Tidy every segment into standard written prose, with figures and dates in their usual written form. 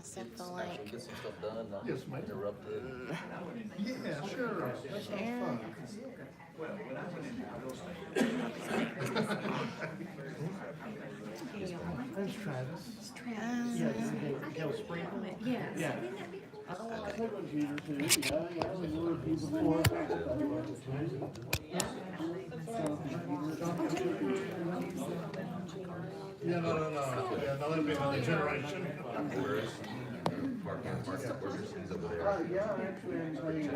Sent the link. Get some stuff done, not Yes, ma'am. interrupted. Yeah, sure. That sounds fun. That's Travis. Yeah, Gail Sprinkle. Yes. Yeah. I don't want to take on Peter too. Yeah, I was with you before. Yeah, no. Yeah, no, that'd be another generation. Yeah, actually, I'm playing a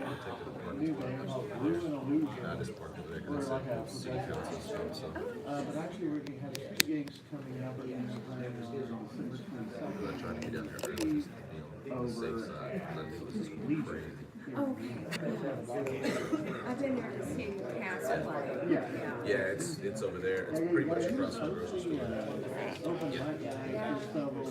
new band called Blue and Illusion. I just parked over there We're because like a it's city council stuff, so. but actually, we're going to have two gigs coming up. We're going to play on December 22nd. I'm trying to get down there early, just, you know, on the safe side, because I think this is crazy. Okay. I've been there to see the cast play. Yeah, it's over there. It's pretty much across from the grocery store. Open mic night, just double.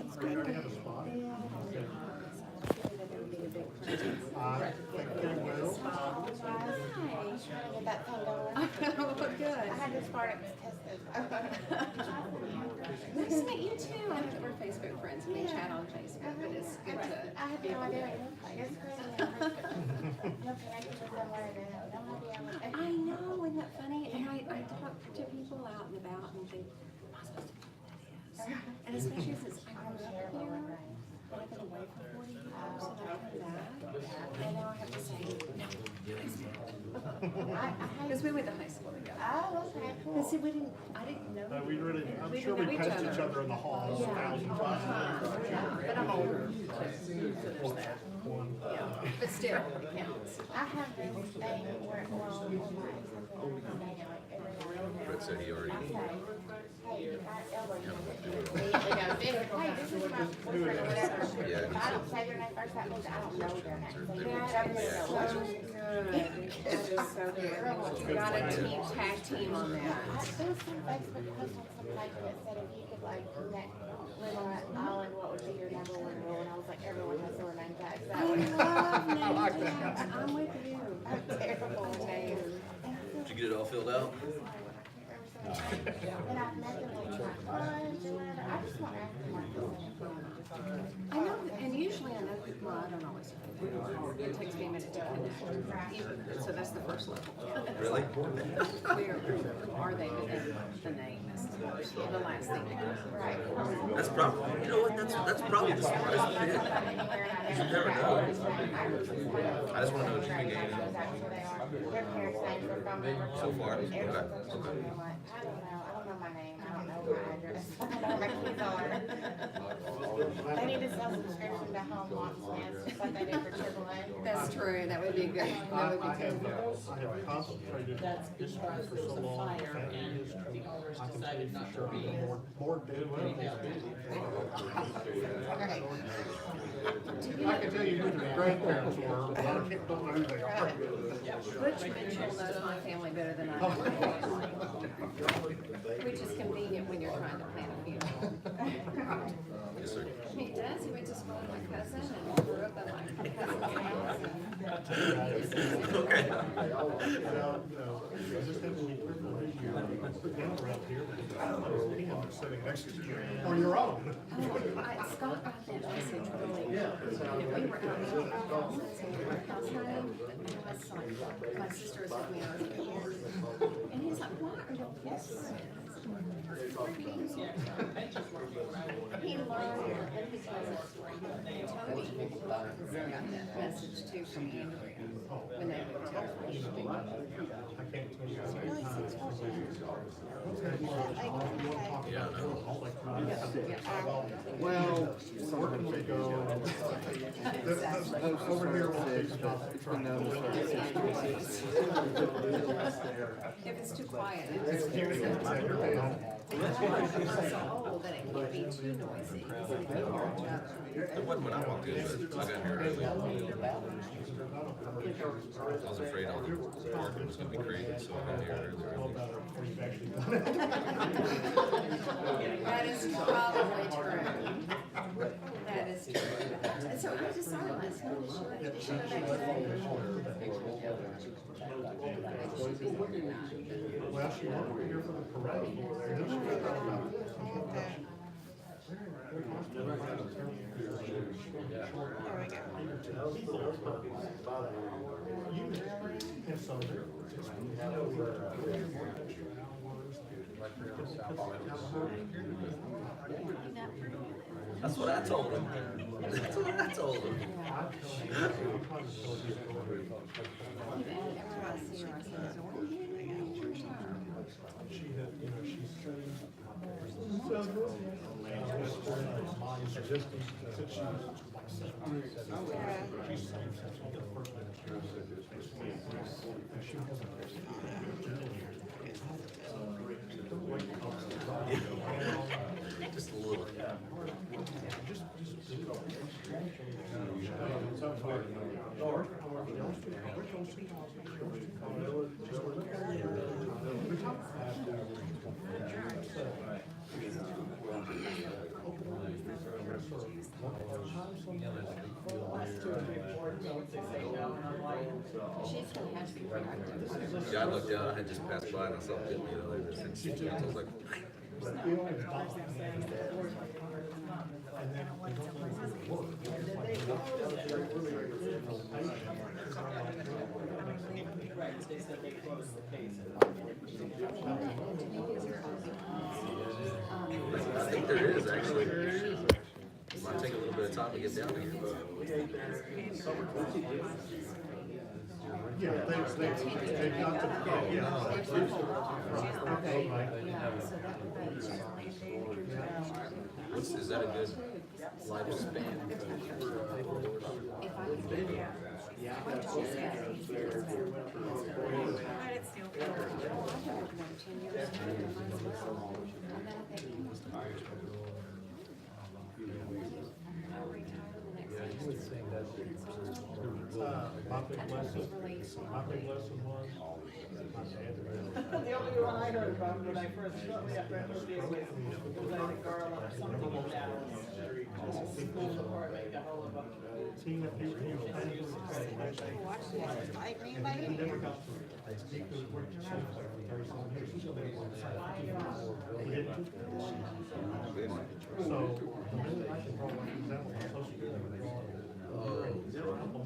That's great. already have a spot. Trying to get that phone going. Oh, good. I had to start it tested. Nice to meet you too. I think we're Facebook friends and we chat on Facebook, but it's good to. I had no idea what it looked like. It's crazy. No connection with someone and no idea what I know, isn't that funny? And I talk to people out and about and think, am I supposed to know who that is? And especially since I grew up here, but I've been away for 40 years and I come back. And now I have to say, no, because we went to high school together. Oh, okay, But cool. see, I didn't know. We really, I'm We sure didn't we know passed each other in the halls a thousand times. But I'm older, so there's that. Yeah, but still, it counts. I have this thing where, well, Fred said he already. hey, I elbow you. Hey, this is my boyfriend or whatever. Yeah, If I don't say your name first, that means I don't know your name. So you have to So good. It's just so good. We got a tag team on that. There was some Facebook post on some page that said if you could like live on an island, what would be your number one rule? And I was like, everyone has their name tags. I love name tags. I'm with you. I'm terrible. Did you get it all filled out? And I've met them like lunch and whatever. I just want to ask them like I know, and usually I know people, well, I don't always know who they are. It takes me a minute to connect. So that's the first level. Really? Where are they, but then the name is the last thing that goes. right. That's probably, you know what, that's probably the smartest thing. You never know. I just want to know if you can gain Their parents' names, their phone number. so far. Okay. I don't know my name. I don't know my address. I don't know where my keys are. They need to sell subscription to home locksmiths, just like they did for AAA. That's true, that would be good. That would I be have, good. I have concentrated history for so long, family history. I can tell you for sure I'm more dead than I can tell you who the grandparents were, but I don't know who they are. Butch Mitchell knows my family better than I know my family. Which is convenient when you're trying to plan a funeral. Yes, sir. He does, he went to school with my cousin and grew up at my cousin's house. Okay. I just have a privilege around here, but sitting next to you on your own. Scott got that message really, we were out in the house and our house hunting, and I was like, my sister was with me, I was at the park. And he's like, why are you this? He learned, and he Toby got that message too from Andrea when they moved to I can't tell you. Really, 614. Yeah, I know. Well, working we go. Over here, it's been known If it's too quiet, it's that's why she's so old that it can't be too noisy, because it can hear each other. It wasn't when I walked in, but I got here early. I was afraid all the parking was gonna be crazy, so I got here early. That is probably true. That is true. And so I just saw it last night. She went back to Well, she wanted to hear from the parade, and then she found out about this. And so there. That's what I told him. That's what I told him. She had, you know, she's studying. Since she was like 17. She's saved since the first and she hasn't. Just a little. Yeah, I looked out, I had just passed by and I saw it getting the other since I was like, I think there is actually. It might take a little bit of time to get down here. Yeah, they've got to. Is that a good lifespan? My big lesson was, my dad. The only one I heard about when I first showed me up there was the girl or something in Dallas. School department got hold of him. He was Like he anybody? never got to. He could have worked at Chase for 37 years. He still didn't want to say. So, the minute I can draw one of these out, I'm supposed to do it. I'm drawing.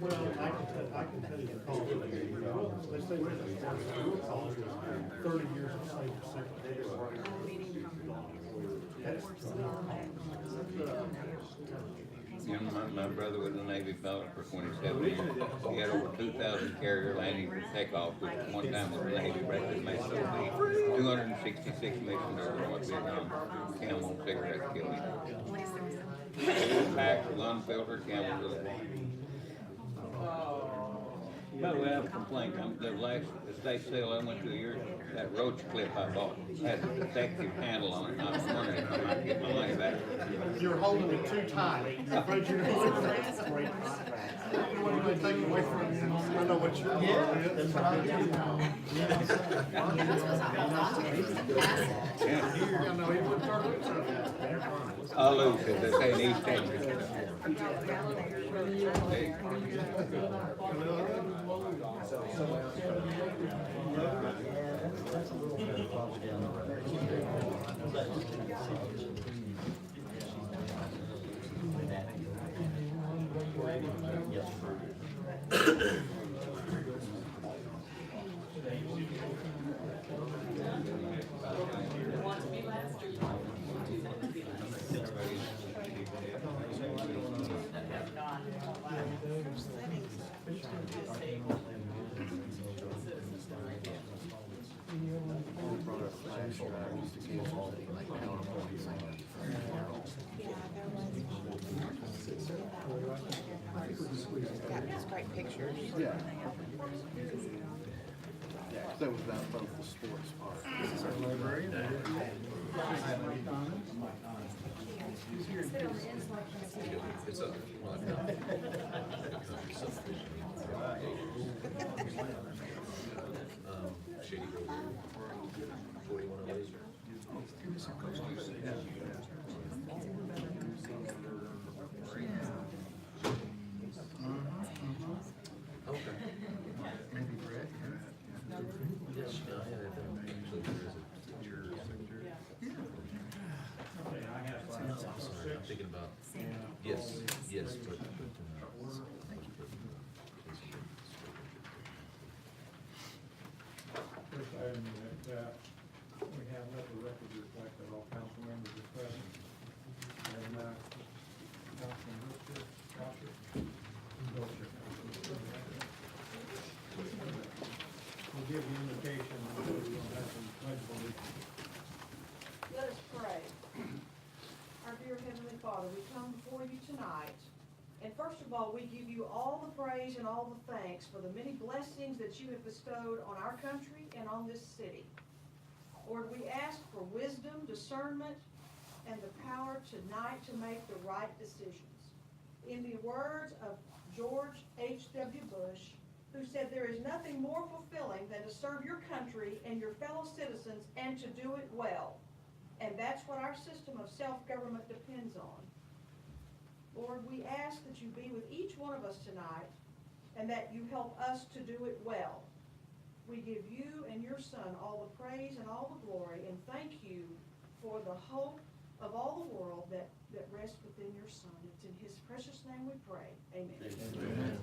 Well, I can tell you the call. They say we're the college was 30 years of safe My brother was a Navy pilot for 27 years. He had over 2,000 carrier landings and takeoffs, which one time was the Navy record made so big. 266 missions over North Vietnam. Camel cigarettes killed him. Packs of unfiltered Camel. By the way, I have a complaint. The last estate sale I went to a year, that roach clip I bought had a protective handle on it. I was wondering if I might get my money back. You're holding it too tight. I'm afraid you're going to take it away from you. I know what you're doing. I know he wouldn't turn it. I'll lose it. They say in East Texas. Hey. Got these great pictures. Yeah. That was about both the sports part. This is our library. It's up. Shady Grove, 4108. Okay. Maybe Brett. Yes, I have, actually, there is a teacher. Okay, I have I'm sorry, I'm thinking about, yes, but. First item that, we have let the record reflect that all council members are present. And, Councilman Brewster, Gossett, Wiltshire. We'll give the invitation, and we'll have some pledge of allegiance. Let us pray. Our dear Heavenly Father, we come before you tonight, and first of all, we give you all the praise and all the thanks for the many blessings that you have bestowed on our country and on this city. Lord, we ask for wisdom, discernment, and the power tonight to make the right decisions. In the words of George H.W. Bush, who said, "There is nothing more fulfilling than to serve your country and your fellow citizens and to do it well." And that's what our system of self-government depends on. Lord, we ask that you be with each one of us tonight and that you help us to do it well. We give you and your Son all the praise and all the glory, and thank you for the hope of all the world that rests within your Son. It's in his precious name we pray. Amen.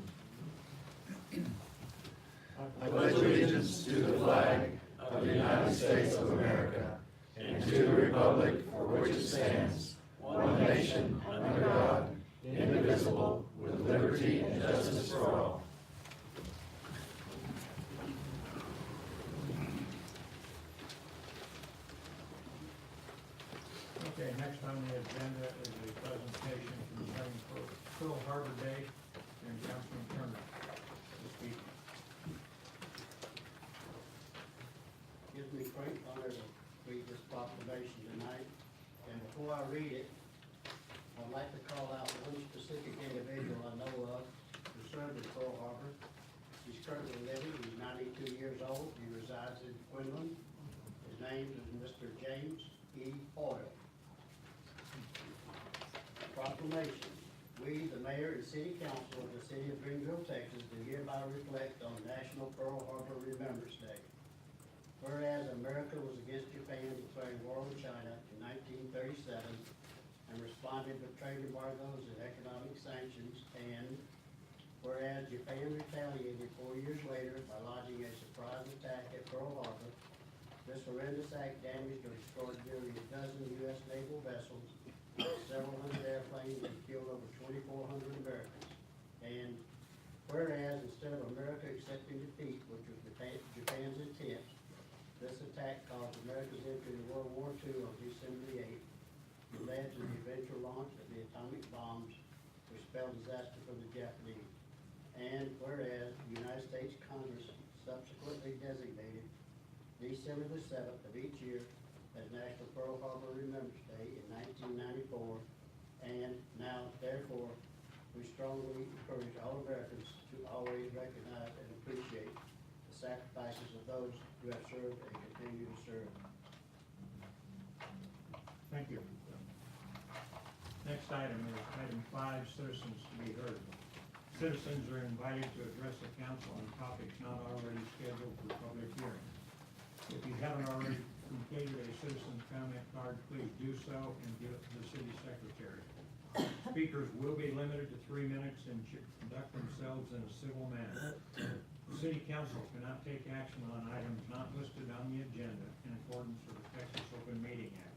Amen. I pledge allegiance to the flag of the United States of America and to the republic for which it stands, one nation, under God, indivisible, with liberty and justice for all. Okay, next on the agenda is a presentation concerning Pearl Harbor Day, and Councilman Turner to speak. Gives me great honor to read this proclamation tonight, and before I read it, I'd like to call out one specific individual I know of who served in Pearl Harbor. He's currently living, he's 92 years old, he resides in Quinlan. His name is Mr. James E. Hoyle. Proclamation. We, the mayor and city council of the city of Greenville, Texas, do hereby reflect on National Pearl Harbor Remembrance Day. Whereas America was against Japan declaring war on China in 1937 and responded with trade embargoes and economic sanctions, and whereas Japan retaliated 4 years later by launching a surprise attack at Pearl Harbor, this horrendous act damaged or destroyed nearly a dozen U.S. naval vessels, several hundred airplanes, and killed over 2,400 Americans. And whereas instead of America accepting defeat, which was Japan's intent, this attack caused America's entry to World War II on December the 8th, and led to the eventual launch of the atomic bombs, which spelled disaster for the Japanese. And whereas the United States Congress subsequently designated December the 7th of each year as National Pearl Harbor Remembrance Day in 1994, and now, therefore, we strongly encourage all Americans to always recognize and appreciate the sacrifices of those who have served and continue to serve. Thank you. Next item is item 5, citizens to be heard. Citizens are invited to address the council on topics not already scheduled for public hearing. If you haven't already completed a citizen's comment card, please do so and give it to the city secretary. Speakers will be limited to 3 minutes and should conduct themselves in a civil manner. The city council cannot take action on items not listed on the agenda in accordance with the Texas Open Meeting Act.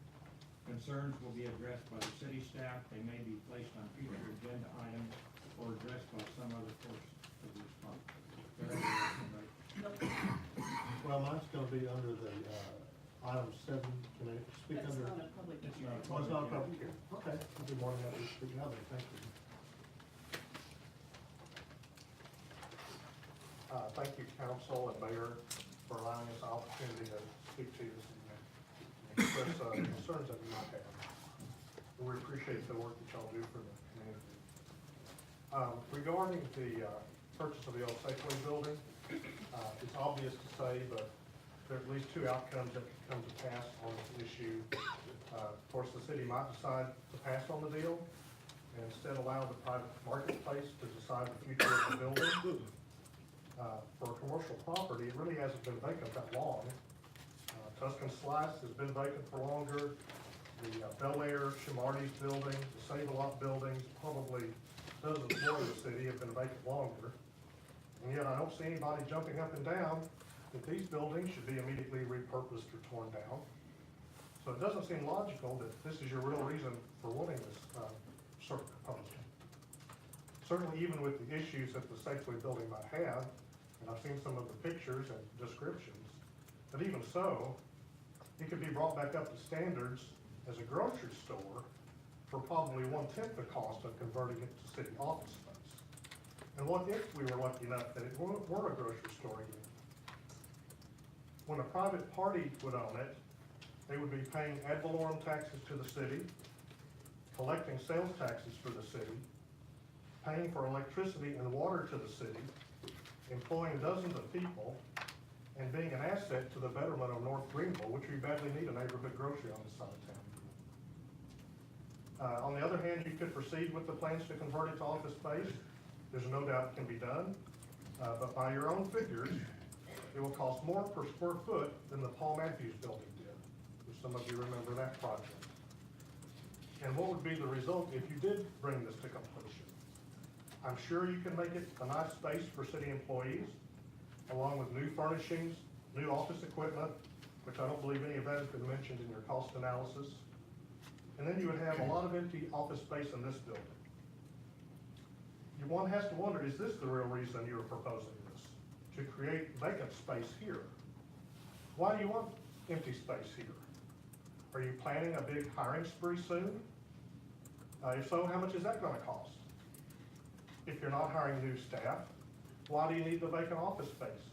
Concerns will be addressed by the city staff. They may be placed on future agenda items or addressed by some other person of response. Well, mine's gonna be under the, item 7, can I speak That's under? not a public It's hearing. not a Oh, it's not a public hearing, okay, I'll be more than happy to speak now, then, thank you. Thank you, council and mayor, for allowing us the opportunity to speak to you this evening, and express concerns that we might have. We appreciate the work that y'all do for the community. Regarding the purchase of the old Safeway building, It's obvious to say, but there are at least two outcomes that could come to pass on this issue. Of course, the city might decide to pass on the deal and instead allow the private marketplace to decide the future of the building. For a commercial property, it really hasn't been vacant that long. Tuscan Slice has been vacant for longer. The Bel Air, Shimardy's building, the Save-A-Lot buildings, probably dozens more of the city have been vacant longer. And yet I don't see anybody jumping up and down that these buildings should be immediately repurposed or torn down. So it doesn't seem logical that this is your real reason for wanting this certain proposal. Certainly even with the issues that the Safeway building might have, and I've seen some of the pictures and descriptions, but even so, it could be brought back up to standards as a grocery store for probably 1/10 the cost of converting it to city office space. And what if we were lucky enough that it were a grocery store again? When a private party would own it, they would be paying ad valorem taxes to the city, collecting sales taxes for the city, paying for electricity and water to the city, employing dozens of people, and being an asset to the betterment of North Greenville, which we badly need a neighborhood grocery on this side of town. On the other hand, you could proceed with the plans to convert it to office space. There's no doubt it can be done, but by your own figures, it will cost more per square foot than the Paul Matthews building did, if some of you remember that project. And what would be the result if you did bring this to completion? I'm sure you can make it a nice space for city employees, along with new furnishings, new office equipment, which I don't believe any of that has been mentioned in your cost analysis. And then you would have a lot of empty office space in this building. One has to wonder, is this the real reason you're proposing this? To create vacant space here? Why do you want empty space here? Are you planning a big hiring spree soon? If so, how much is that gonna cost? If you're not hiring new staff, why do you need the vacant office space?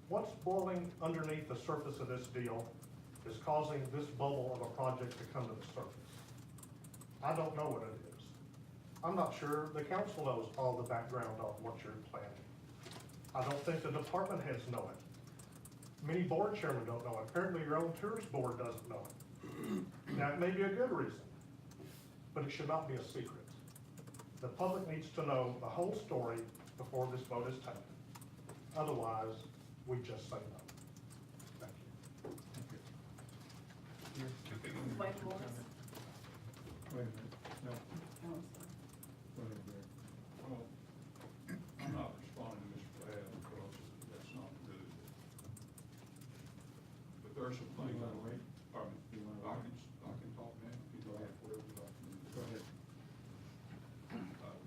What's boiling underneath the surface of this deal is causing this bubble of a project to come to the surface? I don't know what it is. I'm not sure the council knows all the background on what you're planning. I don't think the department heads know it. Many board chairmen don't know it. Apparently your own tourist board doesn't know it. Now, it may be a good reason, but it should not be a secret. The public needs to know the whole story before this vote is taken. Otherwise, we just say no. Thank you. Wait a minute, no. Go ahead, Greg. Well, I'm not responding to Mr. Brad because that's not good. But there are some things You I wanna wait? pardon me, You wanna I wait? can talk now, you Go can ahead. talk whatever you like to do. Go ahead.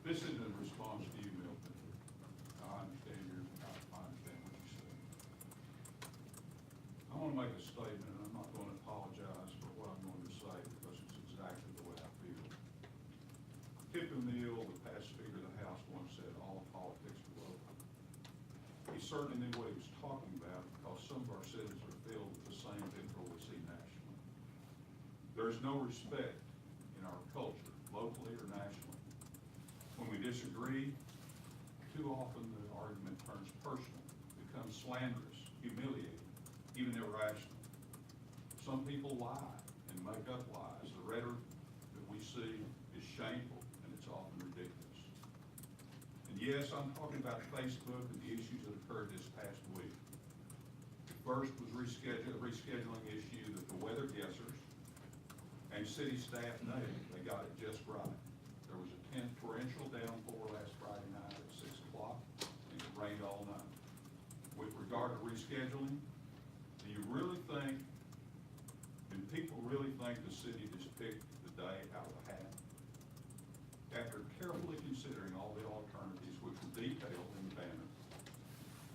This isn't a response to you, Milton. I understand I understand what you said. I want to make a statement, and I'm not going to apologize for what I'm going to say because it's exactly the way I feel. Tip O'Neill, the past Speaker of the House, once said all politics are local. He certainly knew what he was talking about because some of our cities are filled with the same vitriol we see nationally. There is no respect in our culture, locally or nationally. When we disagree, too often the argument turns personal, becomes slanderous, humiliating, even irrational. Some people lie and make up lies. The rhetoric that we see is shameful and it's often ridiculous. And yes, I'm talking about Facebook and the issues that occurred this past week. The first was rescheduling issue that the weather guessers and city staff nailed. They got it just right. There was a torrential downpour last Friday night at 6 o'clock, and it rained all night. With regard to rescheduling, do you really think, do people really think the city just picked the day out of a hat? After carefully considering all the alternatives which were detailed in the banner,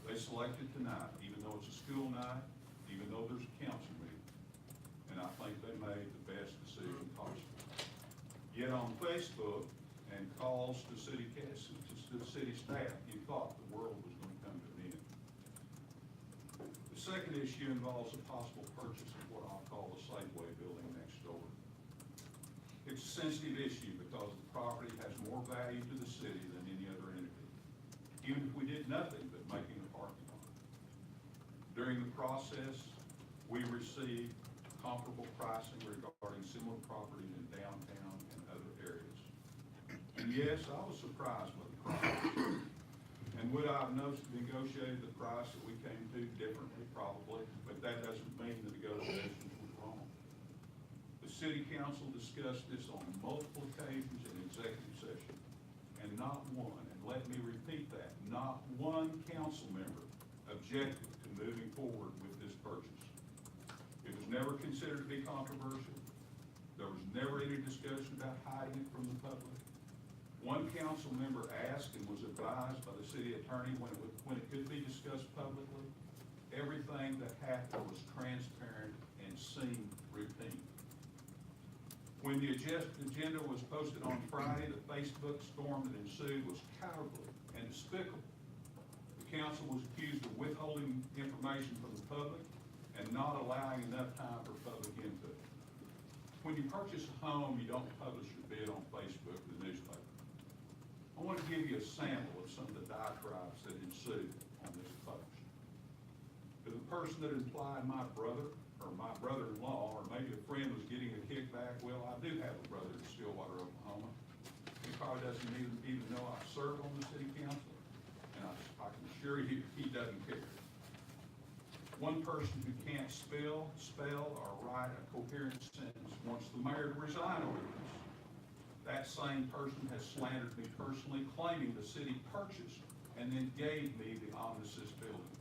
they selected tonight, even though it's a school night, even though there's a council meeting, and I think they made the best decision possible. Yet on Facebook and calls to city staff, you thought the world was going to come to an end. The second issue involves a possible purchase of what I'll call the Safeway building next door. It's a sensitive issue because the property has more value to the city than any other entity. Even if we did nothing but making a park During the process, we received comparable pricing regarding similar properties in downtown and other areas. And yes, I was surprised by the price. And would I have negotiated the price that we came to differently? Probably, but that doesn't mean the negotiations were wrong. The city council discussed this on multiple occasions in executive session, and not one, and let me repeat that, not one council member objected to moving forward with this purchase. It was never considered to be controversial. There was never any discussion about hiding it from the public. One council member asked and was advised by the city attorney when it could be discussed publicly. Everything that happened was transparent and seemed routine. When the agenda was posted on Friday, the Facebook storm that ensued was cowardly and despicable. The council was accused of withholding information from the public and not allowing enough time for public input. When you purchase a home, you don't publish your bid on Facebook or the newspaper. I want to give you a sample of some of the diatribes that ensued on this post. To the person that implied my brother or my brother-in-law or maybe a friend was getting a kickback, well, I do have a brother in Stillwater, Oklahoma. He probably doesn't even know I serve on the city council, and I can assure you he doesn't care. One person who can't spell, or write a coherent sentence wants the mayor to resign over this. That same person has slandered me personally, claiming the city purchased and then gave me the Omnisys building.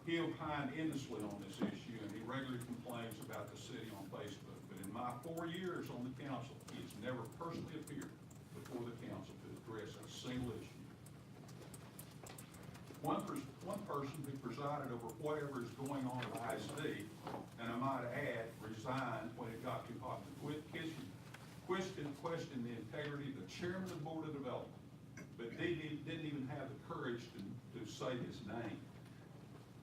He opined endlessly on this issue, and he regularly complains about the city on Facebook. But in my 4 years on the council, he has never personally appeared before the council to address a single issue. One person who presided over whatever is going on at ISD, and I might add, resigned when it got too hot to quit kitchen, questioned the integrity of the chairman of the board of development, but didn't even have the courage to say his name.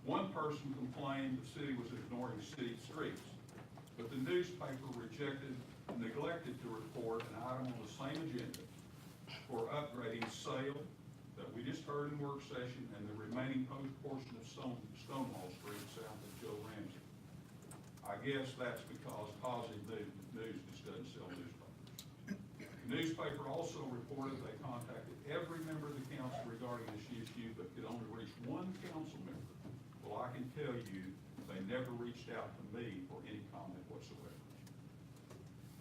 One person complained the city was ignoring city streets, but the newspaper neglected to report an item on the same agenda for upgrading Sale that we just heard in work session and the remaining portion of Stonewall Street south of Joe Ramsey. I guess that's because positive news just doesn't sell newspapers. The newspaper also reported they contacted every member of the council regarding this issue, but could only reach one council member. Well, I can tell you, they never reached out to me for any comment whatsoever.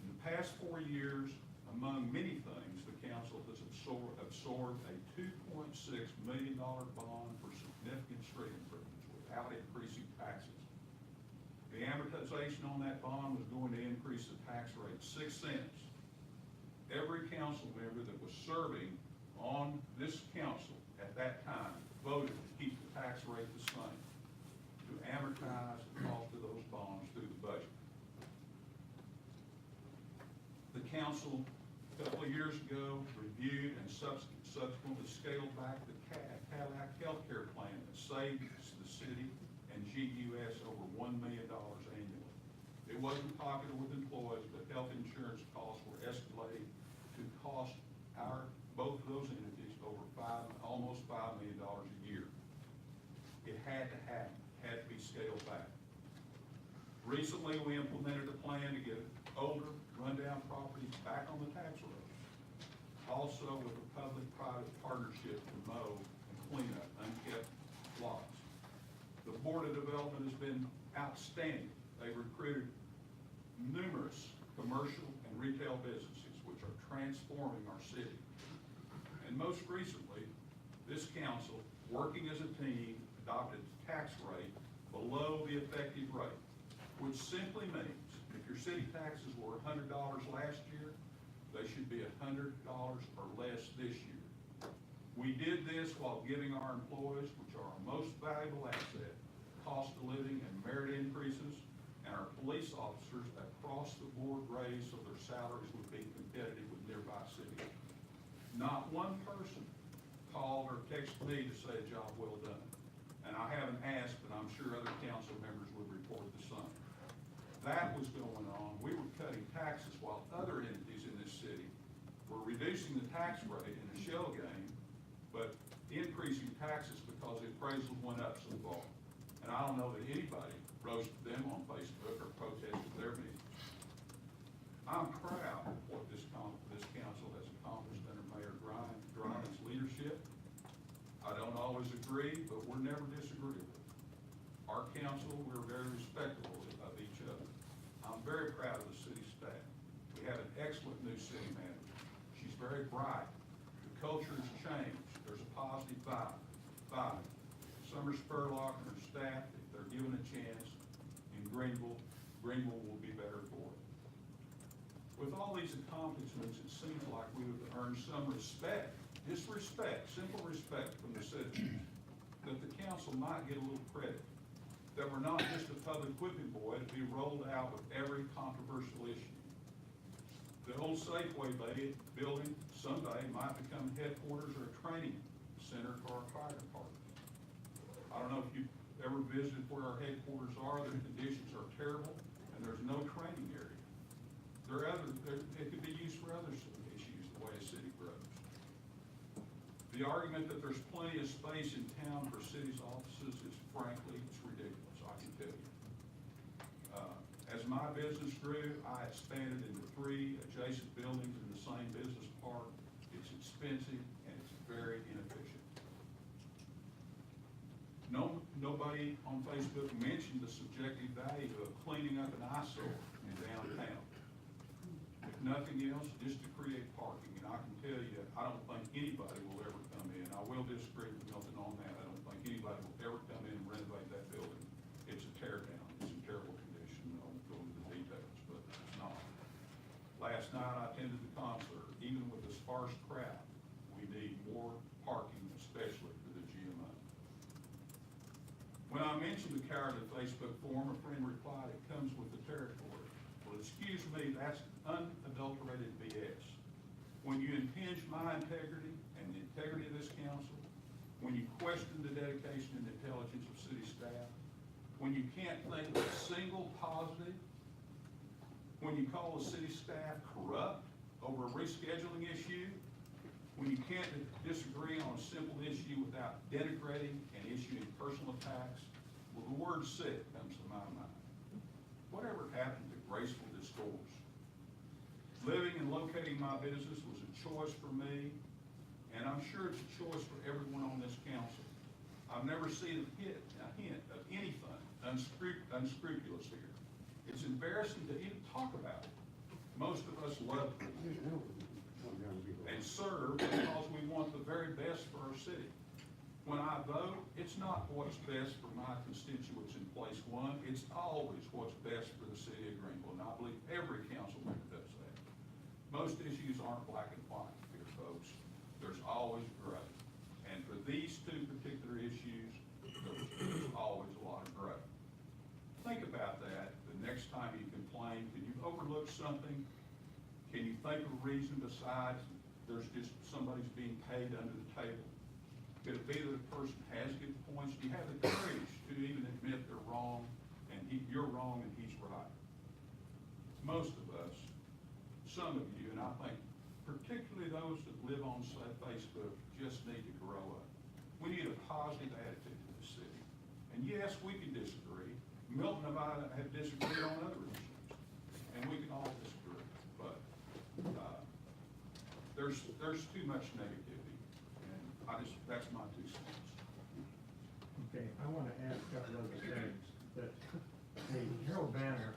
In the past 4 years, among many things, the council has absorbed a $2.6 million bond for significant street improvements without increasing taxes. The amortization on that bond was going to increase the tax rate 6 cents. Every council member that was serving on this council at that time voted to keep the tax rate the same, to amortize the cost of those bonds through the budget. The council, a couple of years ago, reviewed and subsequently scaled back the Cadillac healthcare plan that saved the city and GUS over $1 million annually. It wasn't popular with employees, but health insurance costs were escalating to cost both of those entities over almost $5 million a year. It had to happen, had to be scaled back. Recently, we implemented a plan to get older, rundown properties back on the tax roll. Also with a public-private partnership to mow and clean up unkept lots. The Board of Development has been outstanding. They've recruited numerous commercial and retail businesses which are transforming our city. And most recently, this council, working as a team, adopted a tax rate below the effective rate, which simply means if your city taxes were $100 last year, they should be $100 or less this year. We did this while giving our employees, which are our most valuable asset, cost of living and merit increases, and our police officers across the board raise so their salaries would be competitive with nearby cities. Not one person called or texted me to say a job well done. And I haven't asked, but I'm sure other council members would report the same. That was going on. We were cutting taxes while other entities in this city were reducing the tax rate in a shell game, but increasing taxes because the appraisal went up so far. And I don't know that anybody roasted them on Facebook or protested their meetings. I'm proud of what this council has accomplished under Mayor Grimes' leadership. I don't always agree, but we're never disagreeable. Our council, we're very respectful of each other. I'm very proud of the city staff. We have an excellent new city manager. She's very bright. The culture has changed. There's a positive vibe. Summer Spurlock and her staff, if they're given a chance in Greenville will be better for it. With all these accomplishments, it seems like we would earn some respect, just respect, simple respect from the citizens, that the council might get a little credit, that we're not just a public whipping boy to be rolled out with every controversial issue. The old Safeway building someday might become headquarters or a training center for our fire department. I don't know if you've ever visited where our headquarters are. The conditions are terrible, and there's no training area. It could be used for other issues, the way a city grows. The argument that there's plenty of space in town for city's offices is frankly, it's ridiculous, I can tell you. As my business grew, I expanded into 3 adjacent buildings in the same business park. It's expensive and it's very inefficient. Nobody on Facebook mentioned the subjective value of cleaning up an eyesore in downtown. If nothing else, just to create parking. And I can tell you, I don't think anybody will ever come in. I will disagree with Milton on that. I don't think anybody will ever come in and renovate that building. It's a tear down. It's in terrible condition. I won't go into the details, but it's not. Last night I attended the concert. Even with a sparse crowd, we need more parking, especially for the GMO. When I mentioned the cowardly Facebook forum, a friend replied, it comes with the territory. Well, excuse me, that's unadulterated BS. When you impinge my integrity and the integrity of this council, when you question the dedication and intelligence of city staff, when you can't think of a single positive, when you call the city staff corrupt over a rescheduling issue, when you can't disagree on a simple issue without denigrating and issuing personal attacks, well, the word sick comes to my mind. Whatever happened to graceful discourse? Living and locating my business was a choice for me, and I'm sure it's a choice for everyone on this council. I've never seen a hint of anything unscrupulous here. It's embarrassing to even talk about it. Most of us love it and serve because we want the very best for our city. When I vote, it's not what's best for my constituents in place 1. It's always what's best for the city of Greenville, and I believe every council member does that. Most issues aren't black and white here, folks. There's always gray. And for these 2 particular issues, there's always a lot of gray. Think about that the next time you complain. Can you overlook something? Can you think of a reason besides there's just somebody's being paid under the table? Could it be that a person has good points? Do you have the courage to even admit they're wrong and you're wrong and he's right? Most of us, some of you, and I think particularly those that live on Facebook, just need to grow up. We need a positive attitude to the city. And yes, we can disagree. Milton and I have disagreed on other issues, and we can all disagree. But there's too much negativity, and that's my 2 cents. Okay, I want to ask a couple other things. That the Herald-Banner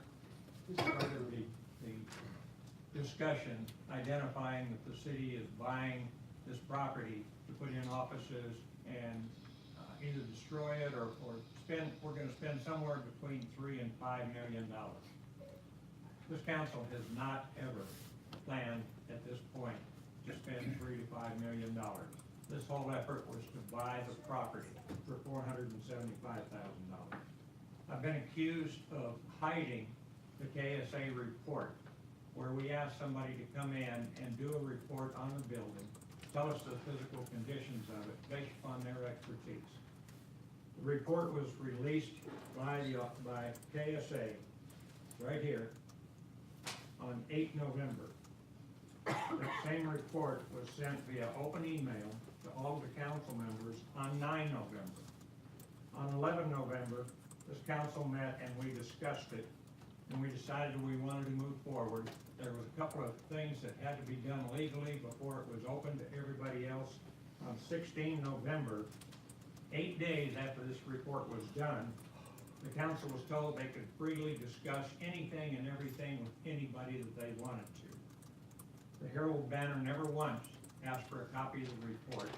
started the discussion identifying that the city is buying this property to put in offices and either destroy it or we're going to spend somewhere between $3 and $5 million. This council has not ever planned at this point to spend $3 to $5 million. This whole effort was to buy the property for $475,000. I've been accused of hiding the KSA report, where we asked somebody to come in and do a report on the building, tell us the physical conditions of it based upon their expertise. The report was released by KSA right here on 8 November. That same report was sent via open email to all the council members on 9 November. On 11 November, this council met and we discussed it, and we decided we wanted to move forward. There was a couple of things that had to be done legally before it was open to everybody else. On 16 November, 8 days after this report was done, the council was told they could freely discuss anything and everything with anybody that they wanted to. The Herald-Banner never once asked for a copy of the report.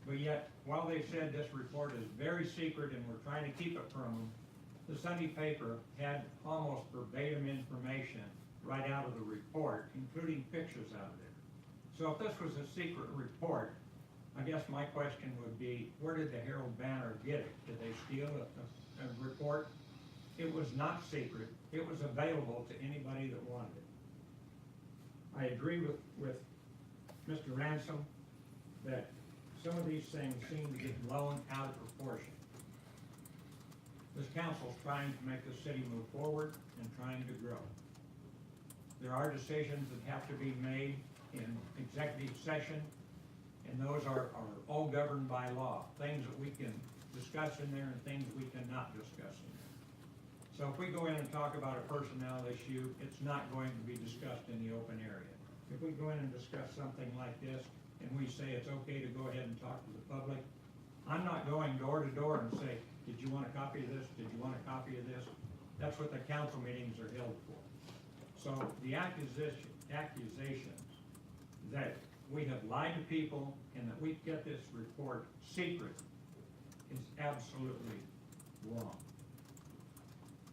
But yet, while they said this report is very secret and we're trying to keep it from them, the Sunday paper had almost verbatim information right out of the report, including pictures out of it. So if this was a secret report, I guess my question would be, where did the Herald-Banner get it? Did they steal a report? It was not secret. It was available to anybody that wanted it. I agree with Mr. Ransom that some of these things seem to get blown out of proportion. This council's trying to make the city move forward and trying to grow. There are decisions that have to be made in executive session, and those are all governed by law. Things that we can discuss in there and things we cannot discuss in there. So if we go in and talk about a personnel issue, it's not going to be discussed in the open area. If we go in and discuss something like this, and we say it's okay to go ahead and talk to the public, I'm not going door to door and say, did you want a copy of this? Did you want a copy of this? That's what the council meetings are held for. So the accusations that we have lied to people and that we get this report secret is absolutely wrong.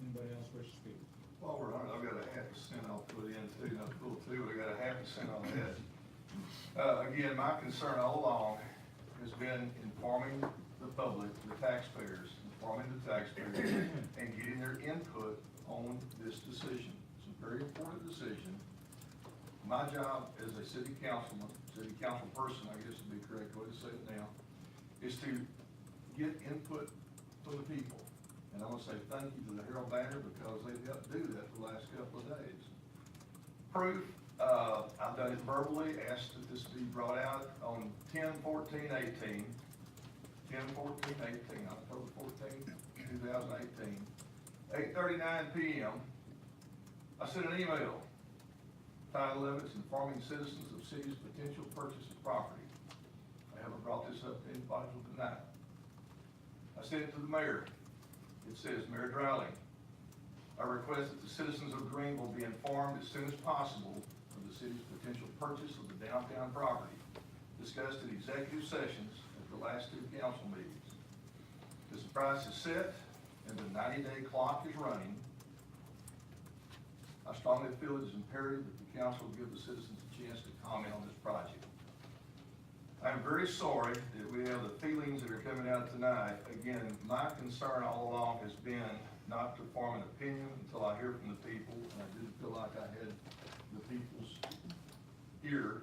Anybody else wish to speak? Well, I've got a $0.50 I'll put in too, not full two, but I got a $0.50 on that. Again, my concern all along has been informing the public, the taxpayers, and getting their input on this decision. It's a very important decision. My job as a city council person, I guess would be the correct way to say it now, is to get input from the people. And I want to say thank you to the Herald-Banner because they've helped do that the last couple of days. Proof, I've done it verbally, asked that this be brought out on 10/14/18, October 14, 2018, 8:39 p.m. I sent an email, Title 11, informing citizens of city's potential purchase of property. I haven't brought this up to anybody tonight. I sent it to the mayor. It says, Mayor Dreiling, I request that the citizens of Greenville be informed as soon as possible of the city's potential purchase of the downtown property discussed in executive sessions at the last two council meetings. As the price is set and the 90-day clock is running, I strongly feel it is imperative that the council give the citizens a chance to comment on this project. I'm very sorry that we have the feelings that are coming out tonight. Again, my concern all along has been not to form an opinion until I hear from the people, and I didn't feel like I had the people's ear.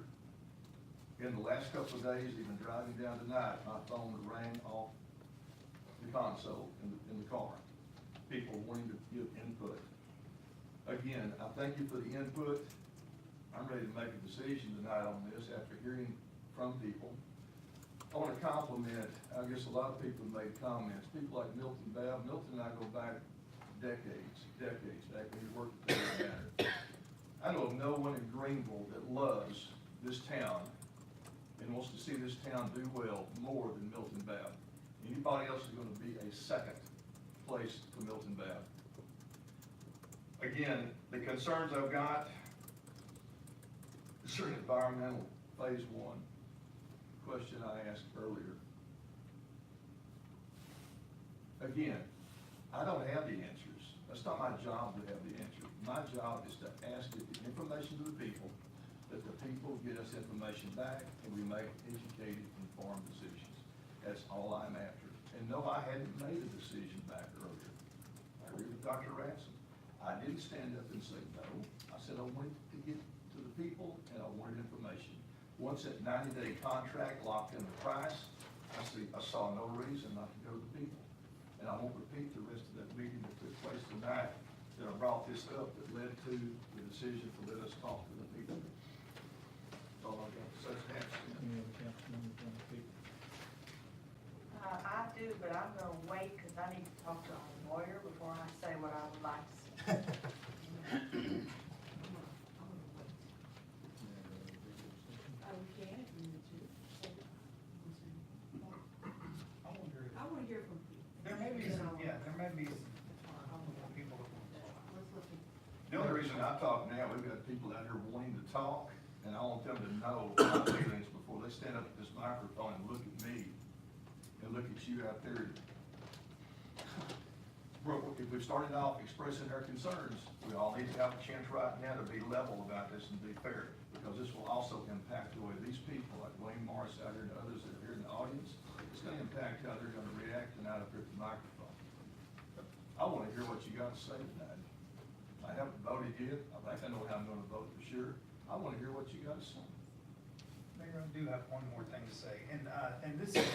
In the last couple of days, even driving down tonight, my phone rang off the console in the car. People wanting to give input. Again, I thank you for the input. I'm ready to make a decision tonight on this after hearing from people. I want to compliment, I guess a lot of people have made comments, people like Milton Babb. Milton and I go back decades, back when he worked at the Herald-Banner. I know of no one in Greenville that loves this town and wants to see this town do well more than Milton Babb. Anybody else is going to be a second place to Milton Babb. Again, the concerns I've got, concerning environmental phase 1, question I asked earlier. Again, I don't have the answers. That's not my job to have the answer. My job is to ask the information to the people, that the people get us information back, and we make educated, informed decisions. That's all I'm after. And no, I hadn't made a decision back earlier. I agree with Dr. Ransom. I didn't stand up and say no. I said I wanted to get to the people, and I wanted information. Once that 90-day contract locked in the price, I saw no reason not to go to the people. And I won't repeat the rest of that meeting that took place tonight that I brought this up that led to the decision to let us talk to the people. That's all I've got to say. Any other council members want to speak? I do, but I'm gonna wait, cause I need to talk to a lawyer before I say what I would like to say. I wanna hear from you. There may be some, yeah, there may be some people. The only reason I talk now, we've got people out here wanting to talk, and I want them to know my feelings before they stand up at this microphone and look at me, and look at you out there. Bro, if we started off expressing our concerns, we all need to have a chance right now to be level about this and be fair, because this will also impact the way these people, like Wayne Morris out here and others that are here in the audience, it's gonna impact how they're gonna react tonight up here at the microphone. I wanna hear what you got to say tonight. I haven't voted yet, I think I know how I'm gonna vote for sure. I wanna hear what you got to say. Mayor, I do have one more thing to say, and this is,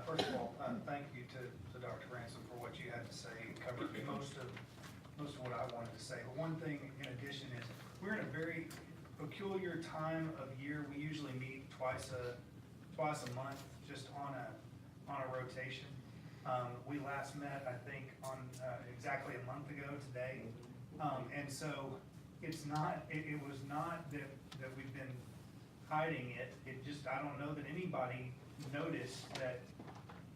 first of all, thank you to Dr. Ransom for what you had to say. It covered most of what I wanted to say, but one thing in addition is, we're in a very peculiar time of year. We usually meet twice a month, just on a rotation. We last met, I think, on, exactly a month ago today. And so, it was not that we've been hiding it. It just, I don't know that anybody noticed that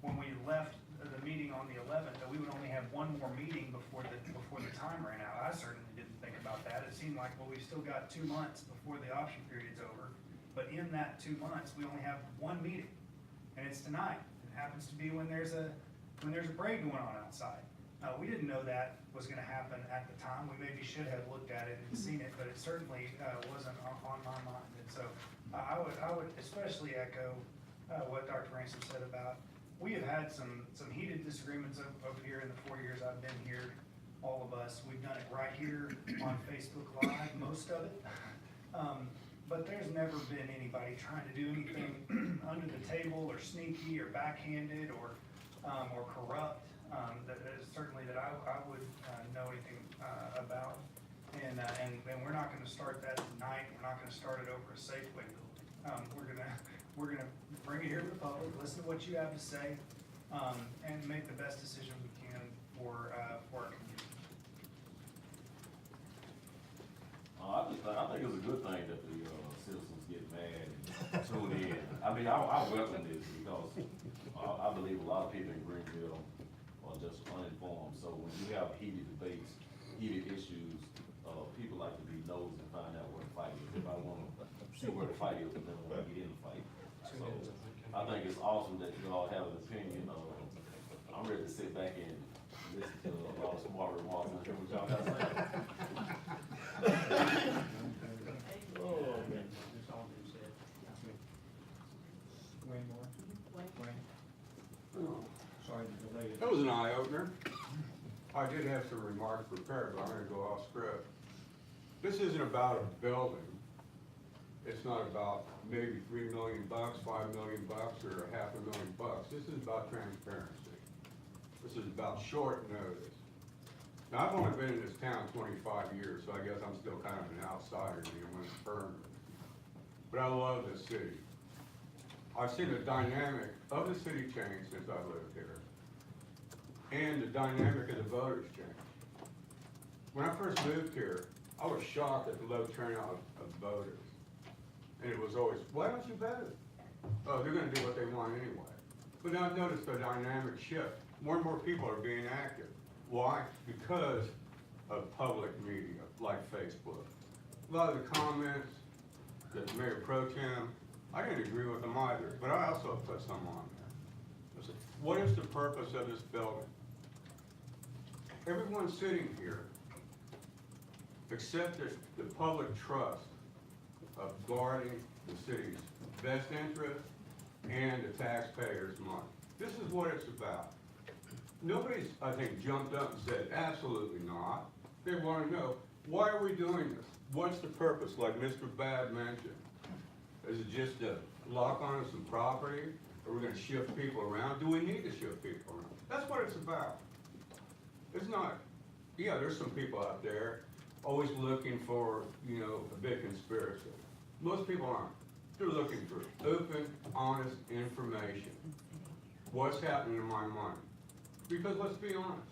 when we left the meeting on the 11th, that we would only have one more meeting before the time ran out. I certainly didn't think about that. It seemed like, well, we've still got 2 months before the option period's over. But in that 2 months, we only have one meeting, and it's tonight. It happens to be when there's a parade going on outside. We didn't know that was gonna happen at the time. We maybe should have looked at it and seen it, but it certainly wasn't on my mind. And so I would especially echo what Dr. Ransom said about, we have had some heated disagreements over here in the 4 years I've been here, all of us. We've done it right here on Facebook Live, most of it. But there's never been anybody trying to do anything under the table or sneaky or backhanded or corrupt, that is certainly that I would know anything about. And we're not gonna start that tonight. We're not gonna start it over a Safeway building. We're gonna bring it here to the public, listen to what you have to say, and make the best decision we can for our community. I think it's a good thing that the citizens get mad and tune in. I mean, I welcome this because I believe a lot of people in Greenville are just uninformed. So when you have heated debates, heated issues, people like to be nosy and find out where the fight is. If I want to see where the fight is, but then want to get in the fight. So I think it's awesome that you all have an opinion. I'm ready to sit back and listen to a lot of smart remarks and hear what y'all got to say. Oh, man, that's all they said. Wayne Moore? Wayne? Sorry to delay it. That was an eye-opener. I did have some remarks prepared, but I'm gonna go off script. This isn't about a building. It's not about maybe $3 million, $5 million, or $500,000. This is about transparency. This is about short notice. Now, I've only been in this town 25 years, so I guess I'm still kind of an outsider when it's permanent. But I love this city. I've seen the dynamic of the city change since I lived here. And the dynamic of the voters change. When I first moved here, I was shocked at the low turnout of voters. And it was always, why don't you vote? Oh, they're gonna do what they want anyway. But now I've noticed the dynamic shift. More and more people are being active. Why? Because of public media, like Facebook. A lot of the comments that Mayor Pro Tem, I didn't agree with them either, but I also put some on there. I said, what is the purpose of this building? Everyone sitting here accepted the public trust of guarding the city's best interest and the taxpayers' money. This is what it's about. Nobody's, I think, jumped up and said, absolutely not. They want to know, why are we doing this? What's the purpose, like Mr. Babb mentioned? Is it just to lock on some property? Are we going to shift people around? Do we need to shift people around? That's what it's about. It's not, yeah, there's some people out there always looking for, you know, a big conspiracy. Most people aren't. They're looking for open, honest information. what's happening to my money. Because let's be honest,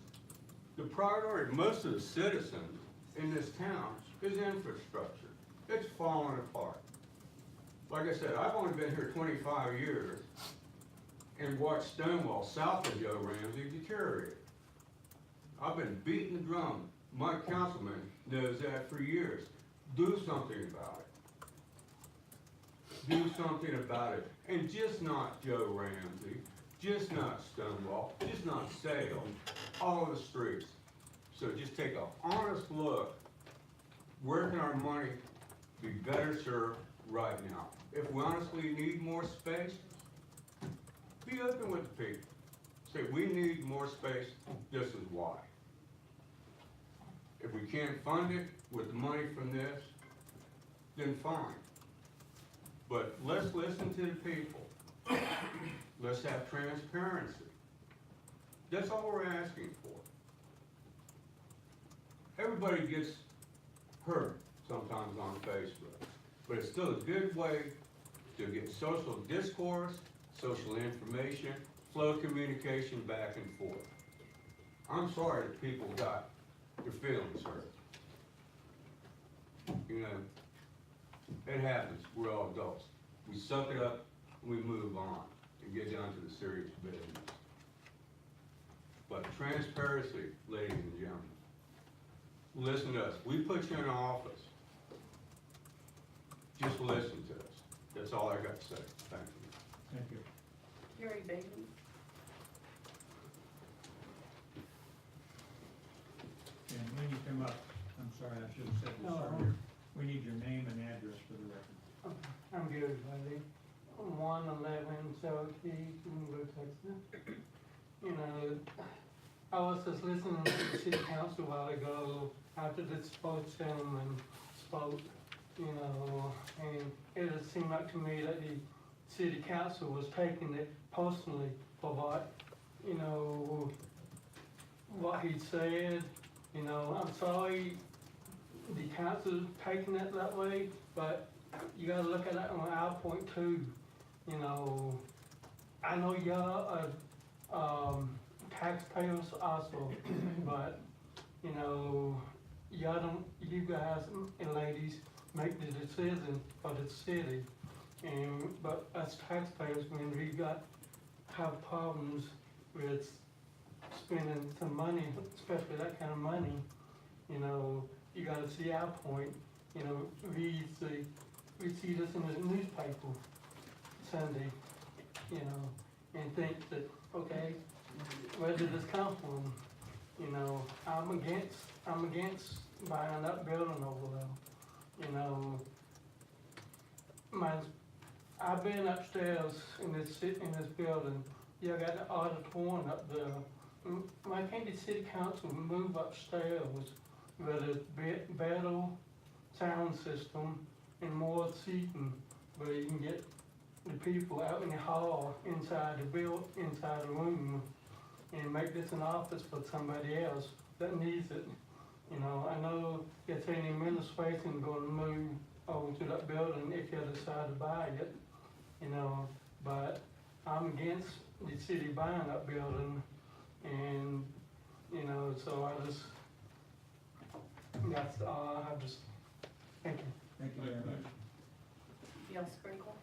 the priority of most of the citizens in this town is infrastructure. It's falling apart. Like I said, I've only been here 25 years and watched Stonewall south of Joe Ramsey deteriorate. I've been beating the drum. My councilman knows that for years. Do something about it. Do something about it. And just not Joe Ramsey, just not Stonewall, just not Salem, all of the streets. So just take an honest look. Where can our money be better served right now? If we honestly need more space, be open with the people. Say, we need more space, this is why. If we can't fund it with the money from this, then fine. But let's listen to the people. Let's have transparency. That's all we're asking for. Everybody gets hurt sometimes on Facebook, but it's still a good way to get social discourse, social information, flow communication back and forth. I'm sorry that people got their feelings hurt. You know, it happens, we're all adults. We suck it up, and we move on, and get down to the serious business. But transparency, ladies and gentlemen, listen to us. We put you in office. Just listen to us. That's all I got to say. Thank you. Thank you. Gary Bailey. And when you come up, I'm sorry, I should have said this earlier, we need your name and address for the record. I'm Gary Bailey, 111 Cherokee, Greenville, Texas. You know, I was just listening to the city council a while ago after the sports gentleman spoke, you know, and it just seemed like to me that the city council was taking it personally for what, you know, what he said. You know, I'm sorry the council's taking it that way, but you gotta look at it on our point too. You know, I know y'all are taxpayers also, but you know, you guys and ladies make the decision for the city. But as taxpayers, when we have problems with spending some money, especially that kind of money, you know, you gotta see our point. You know, we see this in the newspaper Sunday, you know, and think that, okay, where did this come from? You know, I'm against buying that building over there. You know, I've been upstairs in this building. You got the auditorium up there. Why can't the city council move upstairs with a better sound system and more seating where you can get the people out in the hall inside the room, and make this an office for somebody else that needs it. You know, I know it's an administration going to move over to that building if you decide to buy it, you know, but I'm against the city buying that building, and, you know, so that's all I have to say. Thank you. Thank you very much. Gail Sprinkle.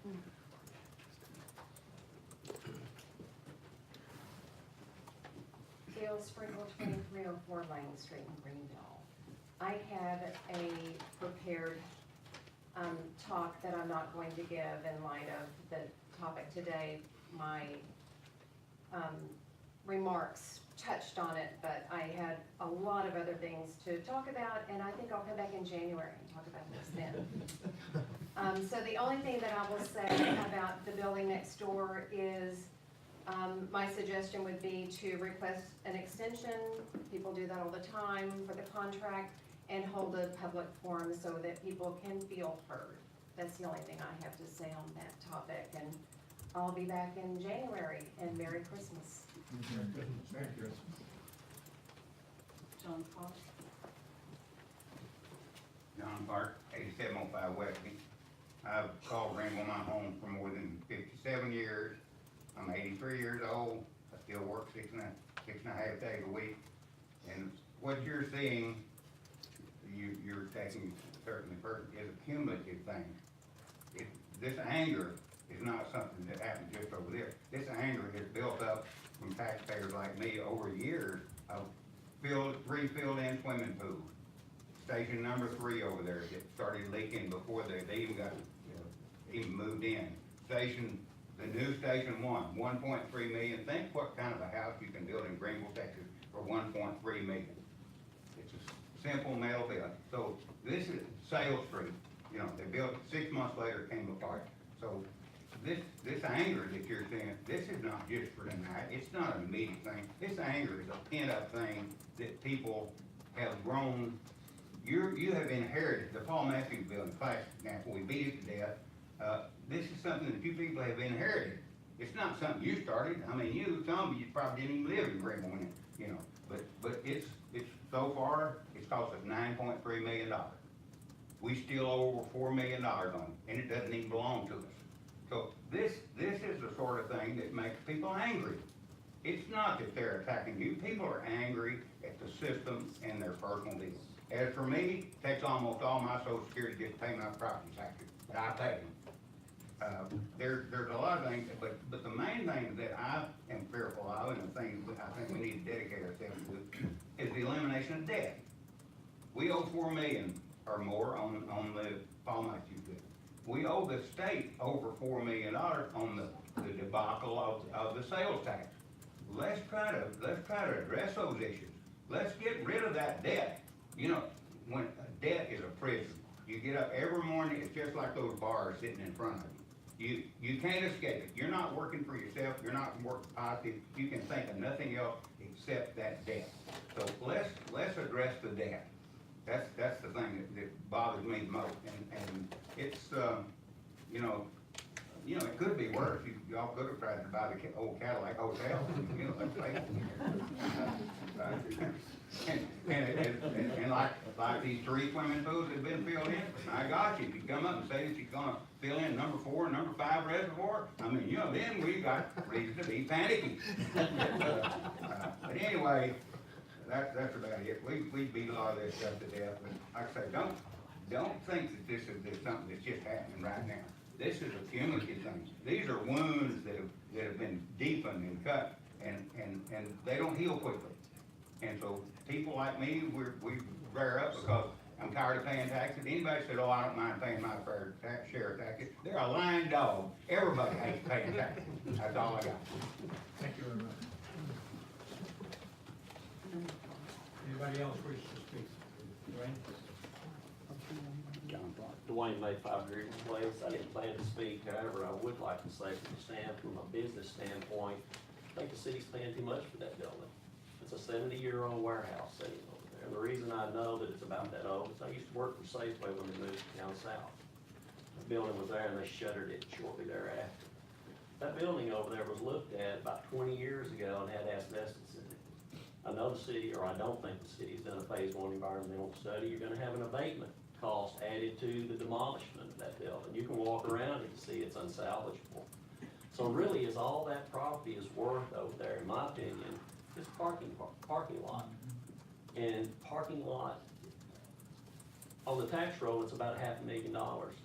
Gail Sprinkle, 2304 Lane Street in Greenville. I had a prepared talk that I'm not going to give in light of the topic today. My remarks touched on it, but I had a lot of other things to talk about, and I think I'll come back in January and talk about this then. So the only thing that I will say about the building next door is my suggestion would be to request an extension. People do that all the time for the contract, and hold a public forum so that people can feel heard. That's the only thing I have to say on that topic, and I'll be back in January, and Merry Christmas. Merry Christmas. John Clark. John Clark, 8705 Westley. I've called Greenville my home for more than 57 years. I'm 83 years old, I still work six and a half days a week. And what you're seeing, you're taking certainly is a cumulative thing. This anger is not something that happened just over there. This anger has built up from taxpayers like me over years of refilled in swimming pools. Station number 3 over there that started leaking before they even got, even moved in. The new station 1.3 million. Think what kind of a house you can build in Greenville, Texas for 1.3 million. It's a simple metal building. So this is Sales Street. You know, they built it 6 months later, it came apart. So this anger that you're seeing, this is not just for tonight. It's not an immediate thing. This anger is a pent-up thing that people have grown. You have inherited the Paul Matthews building, classic example. We beat it to death. This is something that you people have inherited. It's not something you started. I mean, some of you probably didn't even live in Greenville when you know. But it's so far it's cost us $9.3 million. We still owe over $4 million on it, and it doesn't even belong to us. So this is the sort of thing that makes people angry. It's not that they're attacking you. People are angry at the system and their personal deals. As for me, it takes almost all my Social Security just to pay my property taxes, but I pay them. There's a lot of things, but the main thing that I am fearful of, and the thing I think we need to dedicate ourselves to, is the elimination of debt. We owe $4 million or more on the Paul Matthews bill. We owe the state over $4 million on the debacle of the sales tax. Let's try to address those issues. Let's get rid of that debt. You know, when debt is a prison, you get up every morning, it's just like those bars sitting in front of you. You can't escape it. You're not working for yourself. You're not working positive. You can think of nothing else except that debt. So let's address the debt. That's the thing that bothers me the most. And it's you know, it could be worse. Y'all could have tried to buy the old Cadillac Hotel. You know, that's and like these 3 swimming pools that have been filled in, I got you. If you come up and say that you're gonna fill in number 4 and number 5 reservoir, I mean, you know, then we got reason to be panicky. But anyway, that's about it. We beat a lot of this stuff to death, but like I say, don't think that this is something that's just happening right now. This is a cumulative thing. These are wounds that have been deepened and cut, and they don't heal quickly. And so people like me, we flare up because I'm tired of paying taxes. Anybody said, "Oh, I don't mind paying my fair share of taxes," they're a lying dog. Everybody hates paying taxes. That's all I got. Thank you very much. Anybody else wish to speak? Dwayne? Dwayne made 5 Greenville Place. I didn't plan to speak, however, I would like to say from a business standpoint, I think the city's paying too much for that building. It's a 70-year-old warehouse sitting over there. The reason I know that it's about that old is I used to work for Safeway when they moved down south. The building was there and they shuttered it shortly thereafter. That building over there was looked at about 20 years ago and had asbestos in it. I know the city, or I don't think the city's done a phase 1 environmental study. You're gonna have an abatement cost added to the demolishment of that building. You can walk around and see it's unsalvageable. So really, is all that property is worth over there, in my opinion, is parking lot. And parking lot, on the tax roll, it's about $500,000.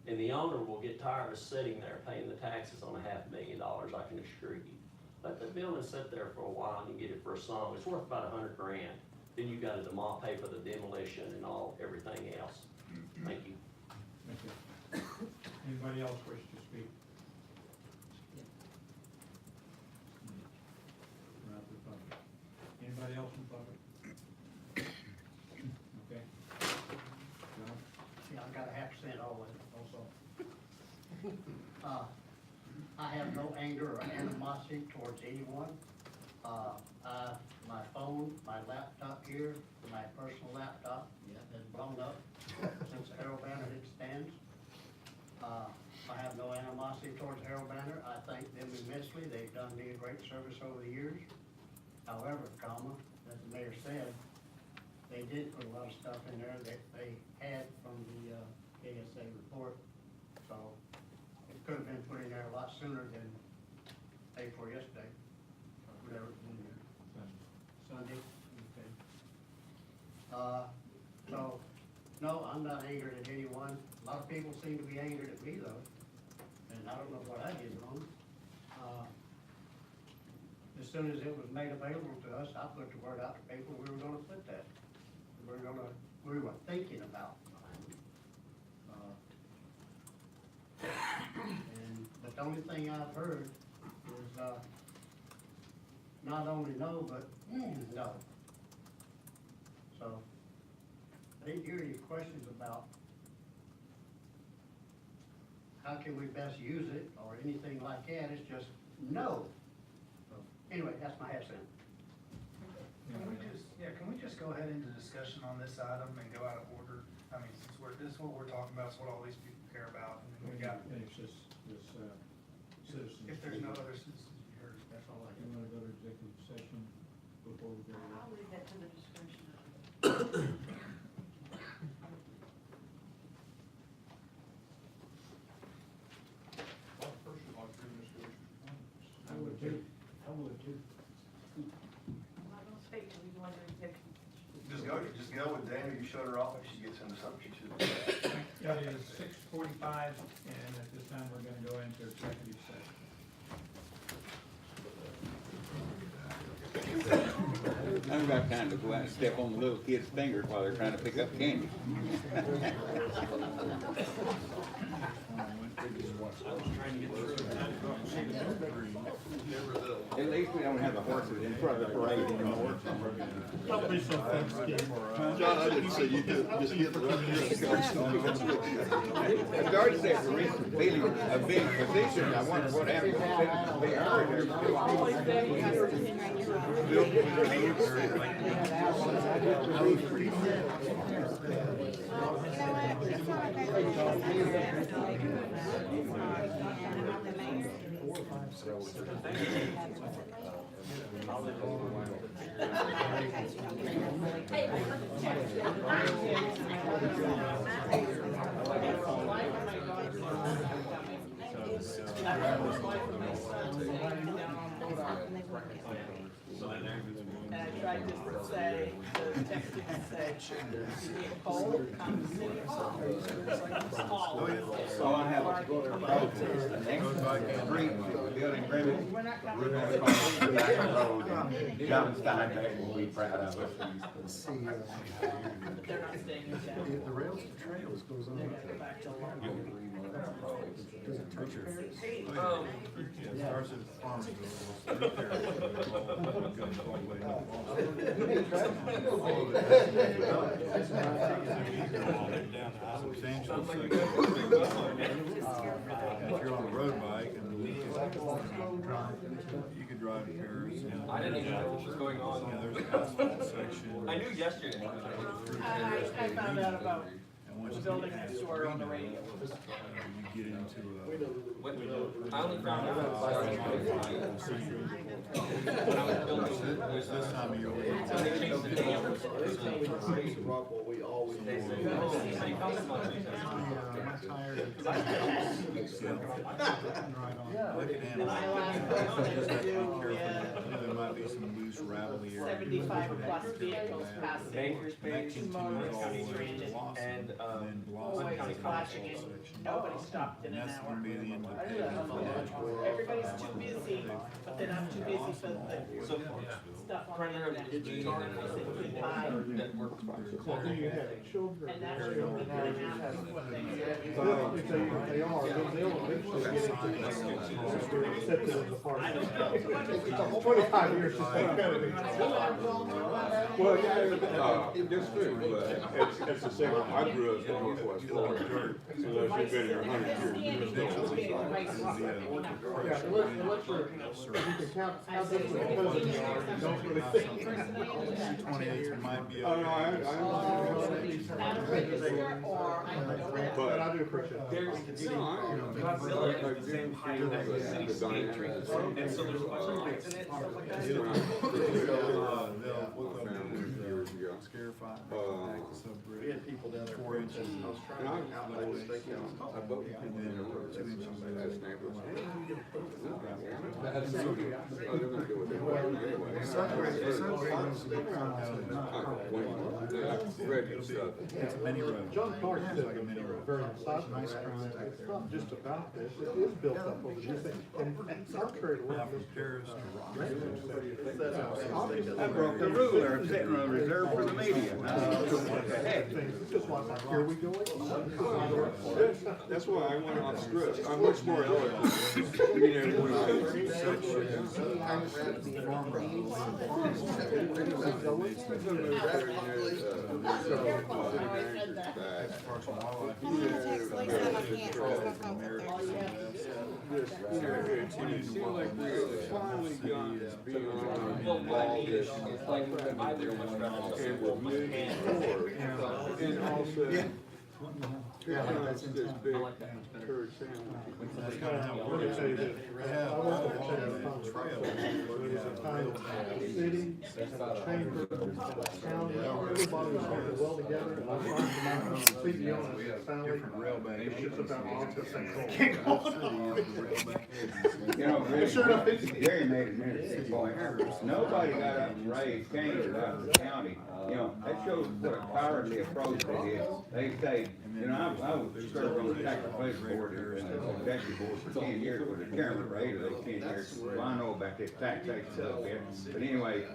And the owner will get tired of sitting there paying the taxes on $500,000, I can assure you. Let that building sit there for a while and you get it for a song. It's worth about $100,000. Then you got to pay for the demolition and everything else. Thank you. Thank you. Anybody else wish to speak? Not the public. Anybody else in public? Okay. John? Yeah, I got a %, always, also. I have no anger or animosity towards anyone. My phone, my laptop here, my personal laptop has blown up since Herald-Banner hit stands. I have no animosity towards Herald-Banner. I thank them immensely. They've done me a great service over the years. However, as the mayor said, they did put a lot of stuff in there that they had from the KSA report. So it could have been put in there a lot sooner than day for yesterday, or whatever, Sunday, okay. So, no, I'm not angered at anyone. A lot of people seem to be angered at me though, and I don't know what I did wrong. As soon as it was made available to us, I put the word out to people, we were gonna put that. We were thinking about. But the only thing I've heard is, not only no, but no. So, I didn't hear any questions about how can we best use it or anything like that, it's just no. So, anyway, that's my half cent. Can we just go ahead into discussion on this item and go out of order? I mean, since this is what we're talking about, it's what all these people care about, and then we got, Finish this citizens. if there's no other citizens you heard, that's all I You can. wanna go to executive session before we go? I'll leave that to the discretion of. First, you'd like to do this question. I would too. I would too. I'm not gonna speak till we go into executive. Just go with Dana, you shut her off if she gets into something she shouldn't. It is 6:45, and at this time, we're gonna go into executive session. I've got time to go out and step on the little kids' fingers while they're trying to pick up candy. At least we don't have the horses in front of the parade anymore. John, I didn't say you could just get the rest As George said, the recent feeling of being positioned, I wonder what happened to citizens being And I tried just to say, the text didn't say, being cold, come to City Hall. So I have an extra building Greenville. We're not coming. We're gonna call it the back road, and John Steinbeck will be proud of us. But they're not staying in town. The rails to trails goes on. They're gonna go back to London. Does it touch your? Yeah, starts at Farmville. Substantial section. If you're on a road bike and you could drive to Paris. I didn't even know what was going on. Yeah, there's an asphalt section. I knew yesterday. I found out about And once the you building get next past door on the radio. you get into What, I only found out about It's this time of year. We always. There might be some loose rattly areas. 75 plus vehicles passing. Bankers Page, Two motorists all the way to stranded, Blossom, and, then always Blossom. flashing it. Nobody stopped in And an that's hour. gonna be the end of the day. Everybody's too busy, but then I'm too busy for the stuff on the internet. And that's really good out what they said. They are, they'll eventually get into it. Accepted as a part of it. 25 years is like that. Well, yeah, that's true, but it's the same, I grew up in Northwest Florida, so those who've been here 100 years. Yeah, unless you're, if you can count how different the cousins are, you don't really think. 28 might be. Oh, no, I but I do appreciate that. There's, No, Godzilla is the same height as the city skate rink, and so there's a bunch of lights in it, stuff like that. Years ago. Scare fight. We had people down there 4 inches. protesting. I was trying And to I outlet the steakhouse. I voted for And then 2 inches. as neighbors. That's so, they're gonna do what they want anyway. It's a mini road. John Clark It's said like a mini road. very Nice insightful. crowd back It's there. not just about this, it is built up over these things. And contrary to Now what from Mr. Paris to Rock. I broke the rule there, I'm sitting on reserve for the media. What the heck? It's just like, here we go. That's why I went off script. I'm much more eloquent. You know, when it seemed like we had finally gotten beyond all this and we're moving forward. And also, here comes this big turd sandwich. That's kind of how it works. They have all the trails. There's a time city, and a chamber, and a county, everybody was working well together, and I'm trying to CEO and We his have family. different rail bank It's just agencies. about opposite You control. know, Jerry made a minute point. Nobody got up and raised Cain about the county. You know, that shows what a cowardly approach they did. They say, you know, I was served on the tax appraisal board and the executive board for 10 years with the chairman of eight of those 10 years. Well, I know about this taxation stuff, yeah. But anyway,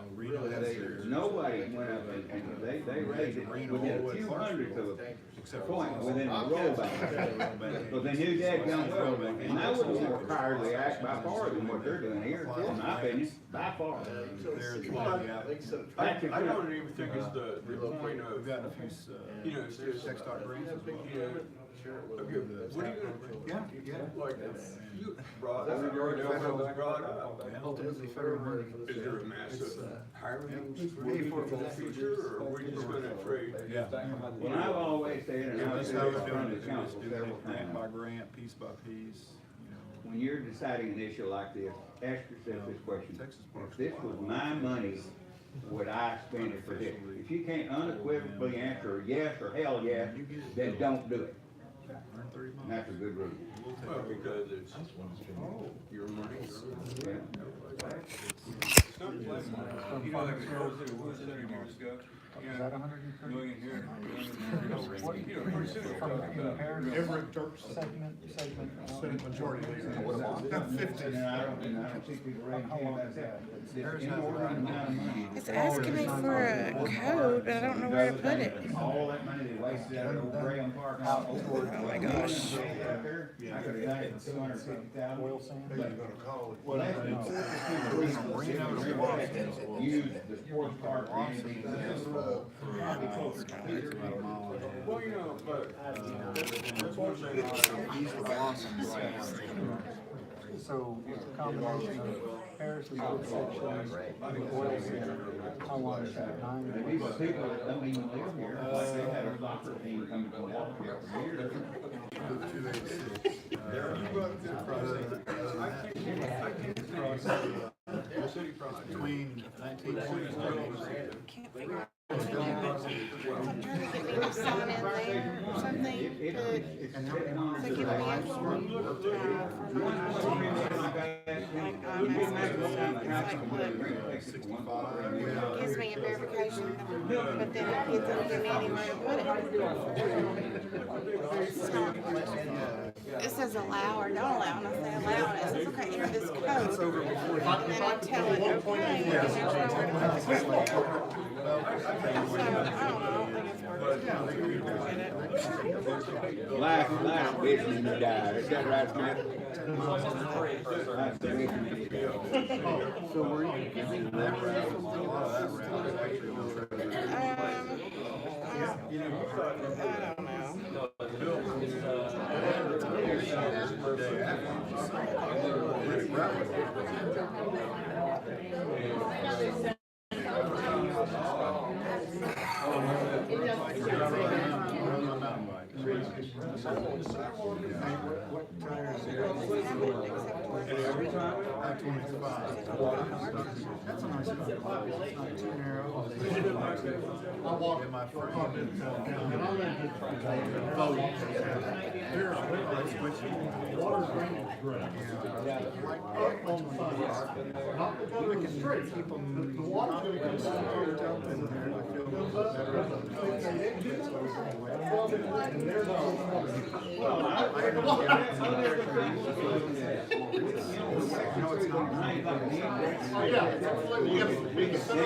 nobody went up and they raised it within a few hundredths of a point within the rollback. But they knew that young well, and that was a more cowardly act by far than what they're doing here, in my opinion, by far. I don't even think it's the point of, We've gotten a few, you know, it's just, text dot grants as well. you know, okay, what are you gonna, Yeah. like, you brought, I mean, you already know how it was brought up. Ultimately federal money. Is there a massive hiring feature, or are we just gonna trade? Yeah. Well, I've always said, and I've That's said how it we're in doing front it, of the we just council do several grant by times. grant, piece by piece, you know. When you're deciding an issue like this, ask yourself this question. If this was my money, would I spend it for this? If you can't unequivocally answer yes or hell yes, then don't do it. And that's a good rule. Well, because it's your money. Yeah. It's not my money. You know, like, what was it years ago? You know, million here, million there. You know, pretty soon we're talking about. Everett Turk segment, Senate majority leader. Got 50. And I don't see people raising hand about that. Inordinate amount of money. It's asking me for a code, but I don't know where to put it. All that money they wasted out of old Graham Park out over. Oh my gosh. I could have done it for $250,000. Oil sand. Well, that's use the sports park or anything. Probably closer to here. Well, you know, but, that's one thing So it's a combination of Harris's section, oil sand, how long is that, 9 These people that don't even live here, like they had a soccer team coming to walk here for years. Between 1920 Can't figure out. I'm trying to get me to sign in there or something, to give me a form, gives me a verification, but then it doesn't give me anywhere to put it. So, it says allow or don't allow, and I say allow, and it says, okay, enter this code. And then I tell it, okay, and then I know where to put it. So, I don't know, I think it's working. Last bitch when you died, is that right, Matt? So were you using that route? A lot of that route is actually on track. What tires are there? Every time? I-25. That's a nice car. It's not too narrow. I walk in my frame. Water drainage is great. Like up on the side, not the one in the street. Keep them, the water's gonna come down up in there. I feel better. And there's no. No, it's not. Oh, yeah, we can set it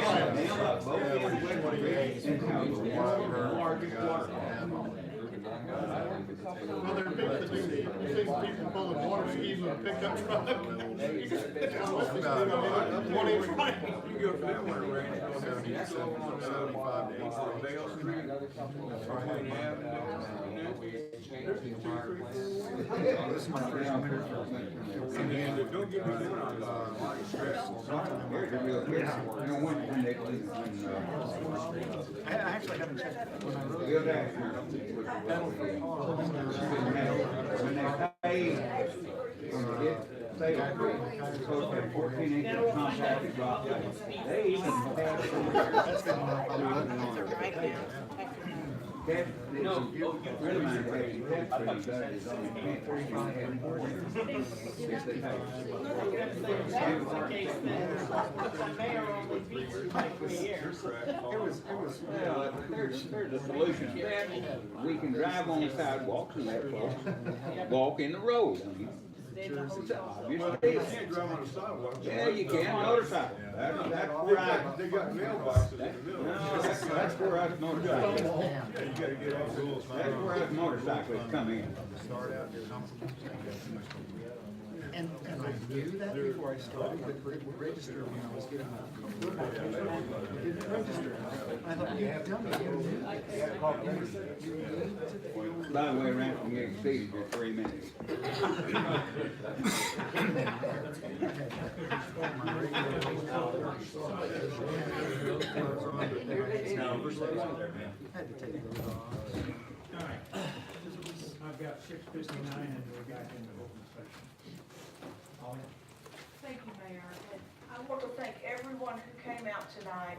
well, there are people that do, you see people pulling water skis with a pickup truck. You just, one inch right. You go for that one, Randy, go 75 to 80. Vale Street, Twenty Avenue. This is my first winter. And don't get me going on I actually haven't checked it when I wrote it. They supposed to have 14-inch compacted rock. They even have. That's good enough. I'm looking on it. No, really mind raising that pretty bad is only 35 and 40. Yes, they have. Well, there's a solution to that. We can drive on the sidewalks and let folks walk in the road. I mean, Well, you can't drive on the sidewalk. yeah, you can, motorcycle. That's where I, They got mailboxes in the middle. no, that's where us motorcyclists, Yeah, you gotta get off the rules. that's where us motorcyclists come in. Start out, get comfortable. And I knew that before I started, but it would register when I was getting my. It didn't register. I thought, you have done it. By the way, Ransom, you exceeded your 3 minutes. Had to take those off. All right. I've got 6:59 and we're back into open session. Holly? Thank you, Mayor. And I want to thank everyone who came out tonight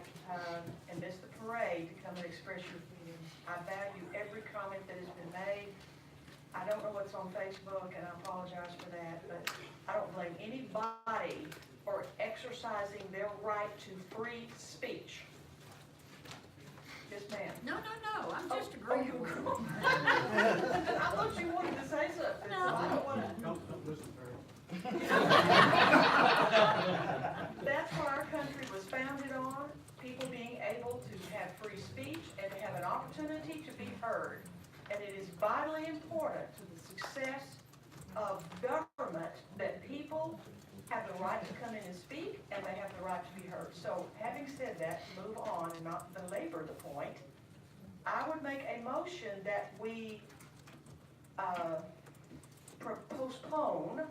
and missed the parade to come and express your feelings. I value every comment that has been made. I don't know what's on Facebook, and I apologize for that, but I don't blame anybody for exercising their right to free speech. Yes, ma'am. No, I'm just Oh, agreeing you with you. I thought you wanted to say something, so I don't want to. Don't listen to her. That's what our country was founded on, people being able to have free speech and to have an opportunity to be heard. And it is vitally important to the success of government that people have the right to come in and speak and they have the right to be heard. So having said that, to move on and not belabor the point, I would make a motion that we postpone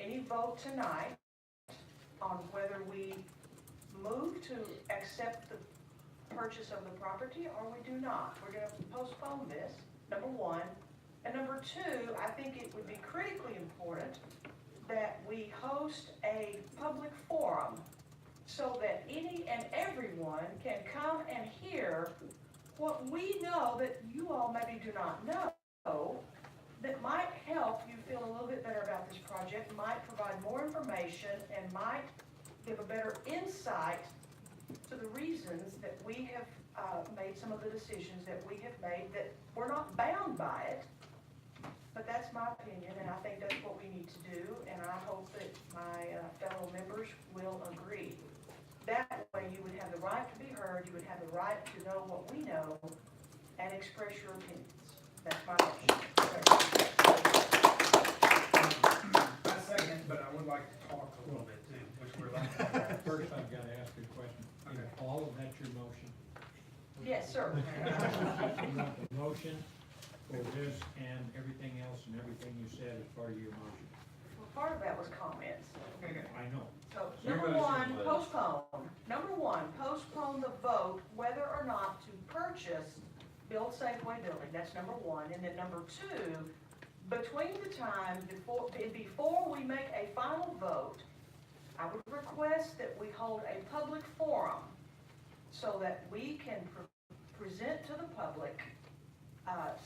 any vote tonight on whether we move to accept the purchase of the property or we do not. We're going to postpone this, number one. And number two, I think it would be critically important that we host a public forum so that any and everyone can come and hear what we know that you all maybe do not know, that might help you feel a little bit better about this project, might provide more information, and might give a better insight to the reasons that we have made some of the decisions that we have made, that we're not bound by it, but that's my opinion, and I think that's what we need to do, and I hope that my fellow members will agree. That way you would have the right to be heard, you would have the right to know what we know, and express your opinions. That's my motion. I second, but I would like to talk a little bit too, which we're like. First, I've got to ask you a question. Is all of that your motion? Yes, sir. You want the motion for this and everything else and everything you said as part of your motion? Well, part of that was comments. I know. So, number one, postpone. Number one, postpone the vote whether or not to purchase build Safeway building, that's number one. And then number two, between the time before we make a final vote, I would request that we hold a public forum so that we can present to the public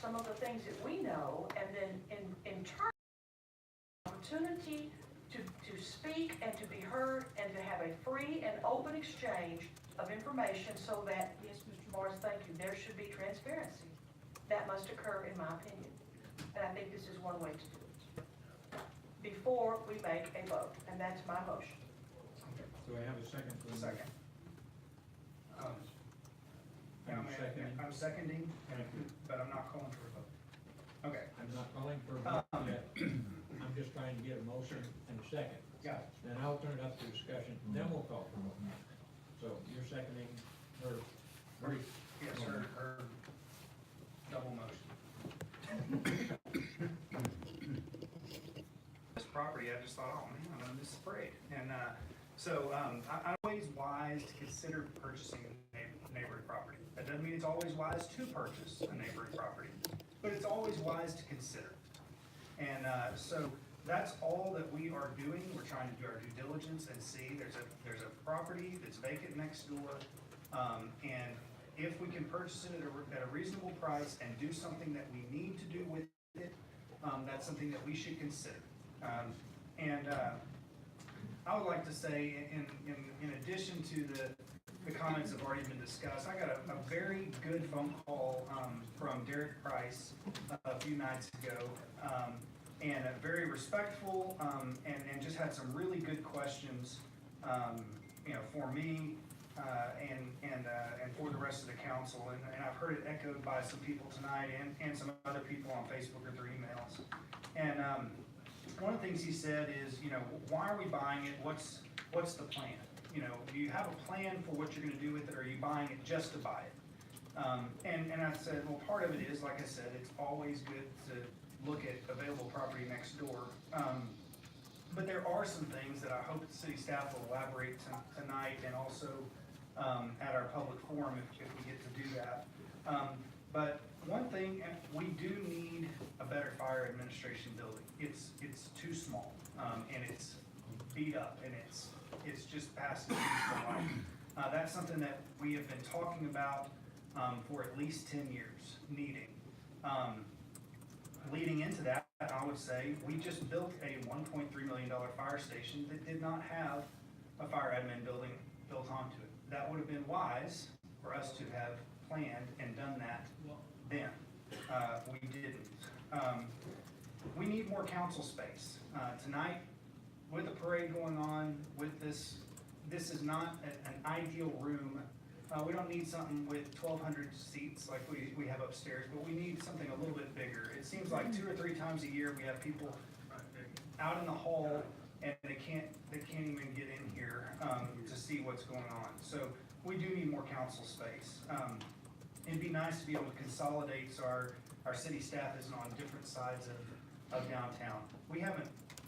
some of the things that we know, and then in turn, opportunity to speak and to be heard and to have a free and open exchange of information so that, yes, Mr. Morris, thank you, there should be transparency. That must occur, in my opinion. And I think this is one way to do it. Before we make a vote, and that's my motion. Do I have a second for the motion? Second. I'm I'm seconding, Thank you. but I'm not calling for a vote. Okay. I'm not calling for a vote yet. I'm just trying to get a motion and a second. Got it. Then I'll turn it up to discussion, then we'll call for a vote. So you're seconding her brief? Yes, her double motion. This property, I just thought, oh man, I'm gonna miss the parade. And I'm always wise to consider purchasing a neighboring property. That doesn't mean it's always wise to purchase a neighboring property, but it's always wise to consider. And so that's all that we are doing. We're trying to do our due diligence and see there's a property that's vacant next door. And if we can purchase it at a reasonable price and do something that we need to do with it, that's something that we should consider. I would like to say, in addition to the comments that have already been discussed, I got a very good phone call from Derek Price a few nights ago, and very respectful, and just had some really good questions, for me and for the rest of the council. And I've heard it echoed by some people tonight and some other people on Facebook or through emails. And one of the things he said is, why are we buying it? What's the plan? Do you have a plan for what you're going to do with it, or are you buying it just to buy it? And I said, well, part of it is, like I said, it's always good to look at available property next door. But there are some things that I hope the city staff will elaborate tonight, and also at our public forum if we get to do that. But one thing, we do need a better fire administration building. It's too small, and it's beat up, and it's just past its useful life. That's something that we have been talking about for at least 10 years, needing. Leading into that, I would say, we just built a $1.3 million fire station that did not have a fire admin building built onto it. That would have been wise for us to have planned and done that then. We didn't. We need more council space. Tonight, with the parade going on, with this is not an ideal room. We don't need something with 1,200 seats like we have upstairs, but we need something a little bit bigger. It seems like 2 or 3 times a year we have people out in the hall and they can't even get in here to see what's going on. So we do need more council space. It'd be nice to be able to consolidate so our city staff isn't on different sides of downtown.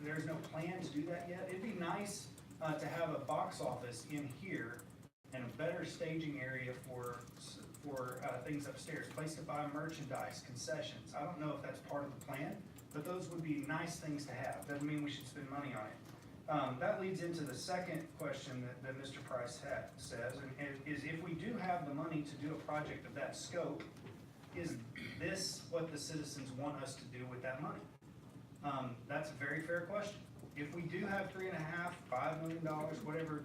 There's no plan to do that yet. It'd be nice to have a box office in here and a better staging area for things upstairs, place to buy merchandise, concessions. I don't know if that's part of the plan, but those would be nice things to have. Doesn't mean we should spend money on it. That leads into the second question that Mr. Price says, and is if we do have the money to do a project of that scope, is this what the citizens want us to do with that money? That's a very fair question. If we do have $3.5, $5 million, whatever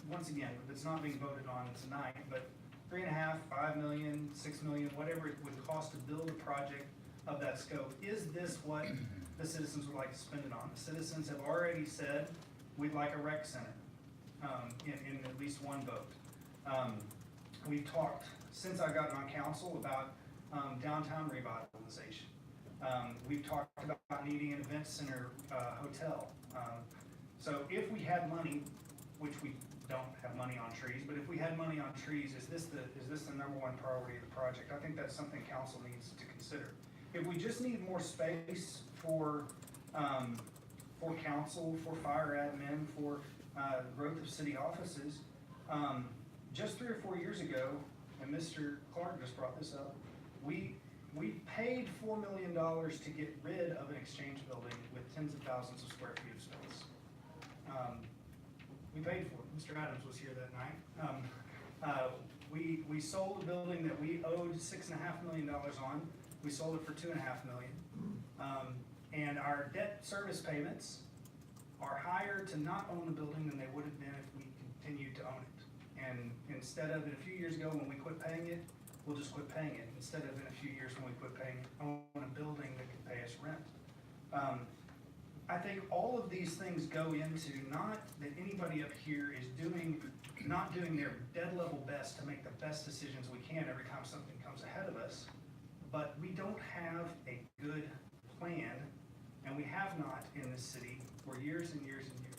once again, it's not being voted on tonight, but $3.5, $5 million, $6 million, whatever it would cost to build a project of that scope, is this what the citizens would like to spend it on? The citizens have already said, we'd like a rec center in at least one vote. We've talked, since I got on council, about downtown revitalization. We've talked about needing an event center hotel. So if we had money, which we don't have money on trees, but if we had money on trees, is this the number one priority of the project? I think that's something council needs to consider. If we just need more space for council, for fire admin, for growth of city offices, just 3 or 4 years ago, and Mr. Clark just brought this up, we paid $4 million to get rid of an exchange building with tens of thousands of square feet of space. We paid for it. Mr. Adams was here that night. We sold a building that we owed $6.5 million on. We sold it for $2.5 million. And our debt service payments are higher to not own the building than they would have been if we continued to own it. And instead of, a few years ago when we quit paying it, we'll just quit paying it. Instead of in a few years when we quit paying it, own a building that can pay us rent. I think all of these things go into not that anybody up here is not doing their dead level best to make the best decisions we can every time something comes ahead of us, but we don't have a good plan, and we have not in this city for years and years and years,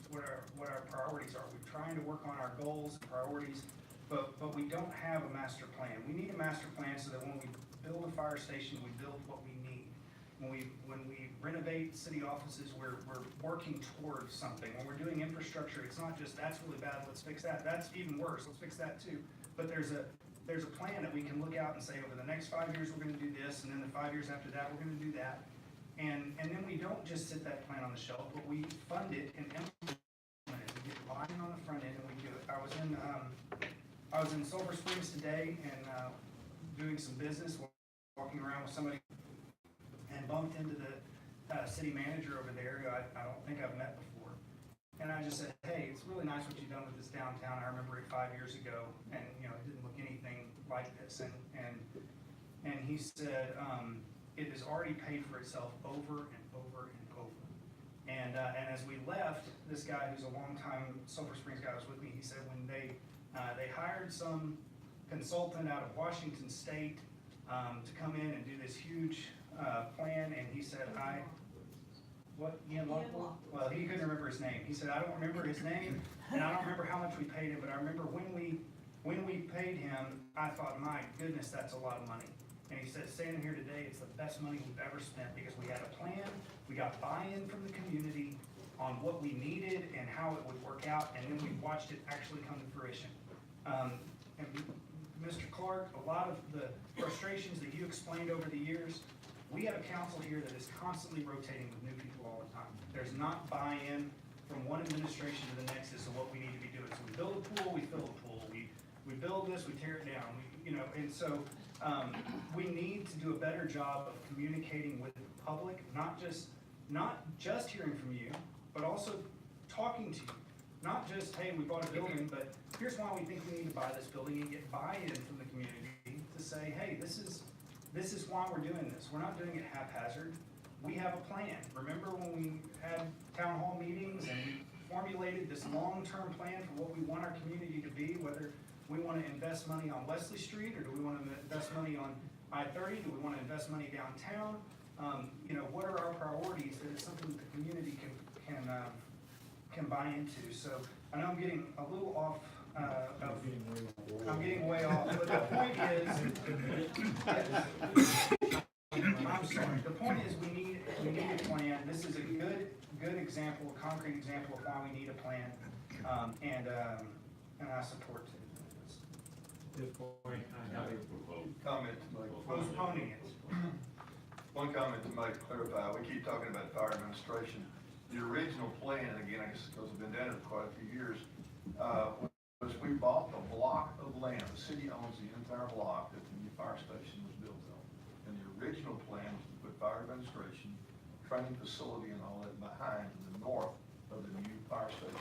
what our priorities are. We're trying to work on our goals and priorities, but we don't have a master plan. We need a master plan so that when we build a fire station, we build what we need. When we renovate city offices, we're working towards something. When we're doing infrastructure, it's not just, that's really bad, let's fix that. That's even worse, let's fix that too. But there's a plan that we can look out and say, over the next 5 years, we're gonna do this, and then the 5 years after that, we're gonna do that. And then we don't just sit that plan on the shelf, but we fund it and implement it. We get buy-in on the front end and we do it. I was in Sulphur Springs today and doing some business, walking around with somebody, and bumped into the city manager over there who I don't think I've met before. And I just said, hey, it's really nice what you've done with this downtown. I remember it 5 years ago, and it didn't look anything like this. And he said, it has already paid for itself over and over and over. And as we left, this guy who's a longtime Sulphur Springs guy was with me. He said when they hired some consultant out of Washington State to come in and do this huge plan, and he said, well, he couldn't remember his name. He said, I don't remember his name, and I don't remember how much we paid him, but I remember when we paid him, I thought, my goodness, that's a lot of money. And he said, standing here today, it's the best money we've ever spent because we had a plan, we got buy-in from the community on what we needed and how it would work out, and then we watched it actually come to fruition. And Mr. Clark, a lot of the frustrations that you explained over the years, we have a council here that is constantly rotating with new people all the time. There's not buy-in from one administration to the next as to what we need to be doing. So we build a pool, we fill a pool. We build this, we tear it down. And so we need to do a better job of communicating with the public, not just hearing from you, but also talking to you. Not just, hey, we bought a building, but here's why we think we need to buy this building, and get buy-in from the community to say, hey, this is why we're doing this. We're not doing it haphazard. We have a plan. Remember when we had town hall meetings and we formulated this long-term plan for what we want our community to be, whether we want to invest money on Wesley Street, or do we want to invest money on I-30? Do we want to invest money downtown? What are our priorities? That it's something that the community can buy into. So I know I'm getting a little off. I'm getting way off. But the point is, I'm sorry. The point is, we need a plan. This is a good example, a concrete example of why we need a plan, and I support it. At this point, I have a comment to make. Postponing it. One comment to make, clarify, we keep talking about fire administration. The original plan, again, I guess because I've been down it for quite a few years, was we bought a block of land. The city owns the entire block that the new fire station was built on. And the original plan was to put fire administration, training facility, and all that behind to the north of the new fire station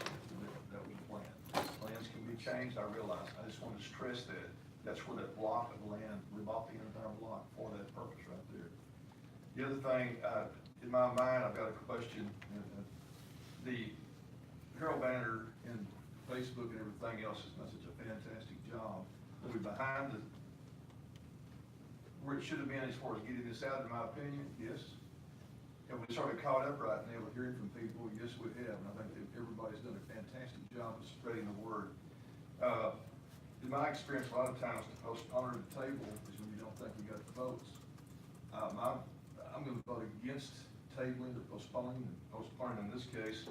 that was planned. Plans can be changed, I realize. I just want to stress that. That's where that block of land, we bought the entire block for that purpose right there. The other thing, in my mind, I've got a question. The Herald-Banner and Facebook and everything else has done such a fantastic job. Are we behind where it should have been as far as getting this out, in my opinion? Yes. Have we sort of caught up right now with hearing from people? Yes, we have. And I think that everybody's done a fantastic job of spreading the word. In my experience, a lot of times to postpone the table is when you don't think we got the votes. I'm going to vote against tabling or postponing in this case,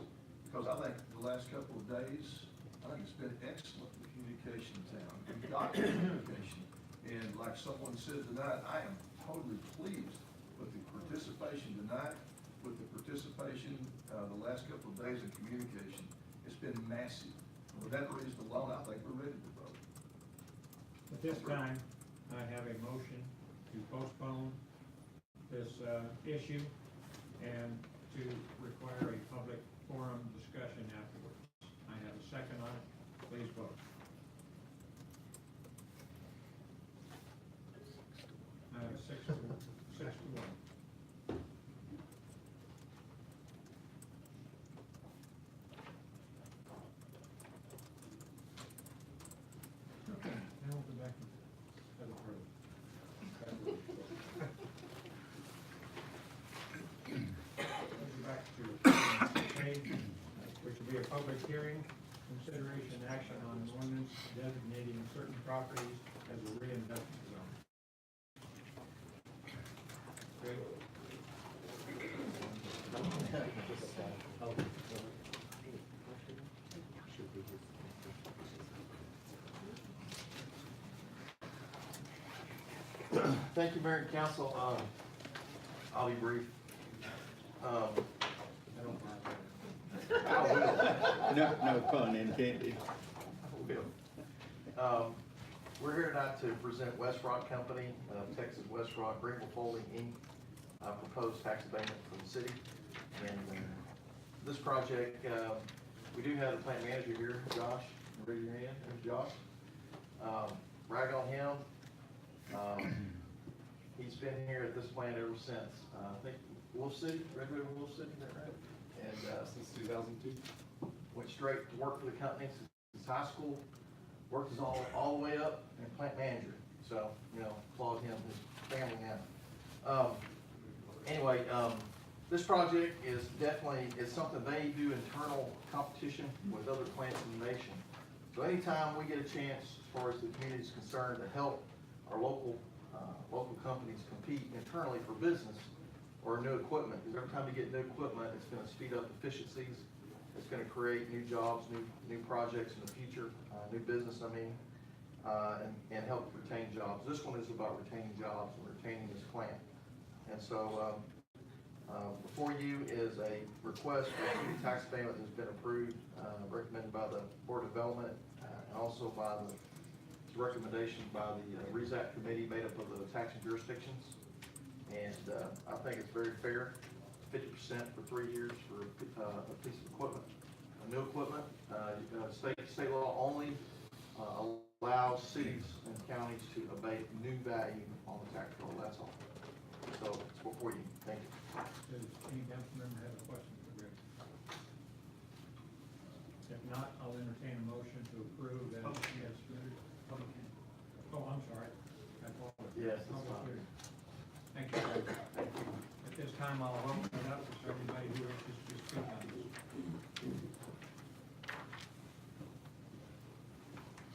because I think the last couple of days, I think it's been excellent communication in town, documented communication. And like someone said tonight, I am totally pleased with the participation tonight, with the participation, the last couple of days of communication. It's been massive. For that reason alone, I think we're ready to vote. At this time, I have a motion to postpone this issue and to require a public forum discussion afterwards. I have a second on it. Please vote. I have 6 to 1. Okay, now we'll go back to the road. We'll go back to page, which will be a public hearing, consideration and action on an ordinance designating certain properties as a reinvestment zone. Great. Thank you, Mayor and Council. I'll be brief. No pun intended. We're here tonight to present West Rock Company, Texas West Rock, Greenville Folding Inc., proposed tax abatement for the city. And this project, we do have the plant manager here, Josh. Raise your hand. There's Josh. Rag on him. He's been here at this plant ever since, I think, Wolf City, Red River Wolf City, is that right? And since 2002. Went straight to work for the company since high school, worked his all the way up, and plant manager. So, applaud him, his family now. Anyway, this project is definitely, it's something they do internal competition with other plants in the nation. So anytime we get a chance, as far as the community is concerned, to help our local companies compete internally for business or new equipment, because every time you get new equipment, it's going to speed up efficiencies. It's going to create new jobs, new projects in the future, new business, and help retain jobs. This one is about retaining jobs and retaining this plant. And so before you is a request for a city tax payment that's been approved, recommended by the Board of Development, and also by the recommendation by the RESAC committee made up of the taxing jurisdictions. And I think it's very fair, 50% for 3 years for a piece of equipment, new equipment. State law only allows cities and counties to abate new value on the tax roll, that's all. So it's before you, thank you. Does any council member have a question for Greg? If not, I'll entertain a motion to approve as submitted. Oh, I'm sorry. I apologize. Yes, it's Public fine. hearing. Thank you, Greg. At this time, I'll open it up for everybody who wishes to speak on this.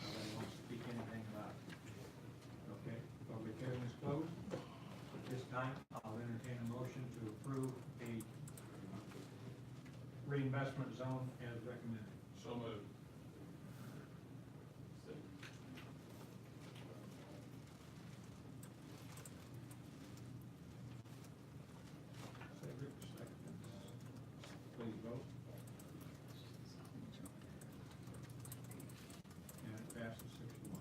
Nobody wants to speak anything about it? Okay, public hearing is closed. At this time, I'll entertain a motion to approve the reinvestment zone as recommended. So moved. Cedric, seconds. Please vote. And it passes 6-1.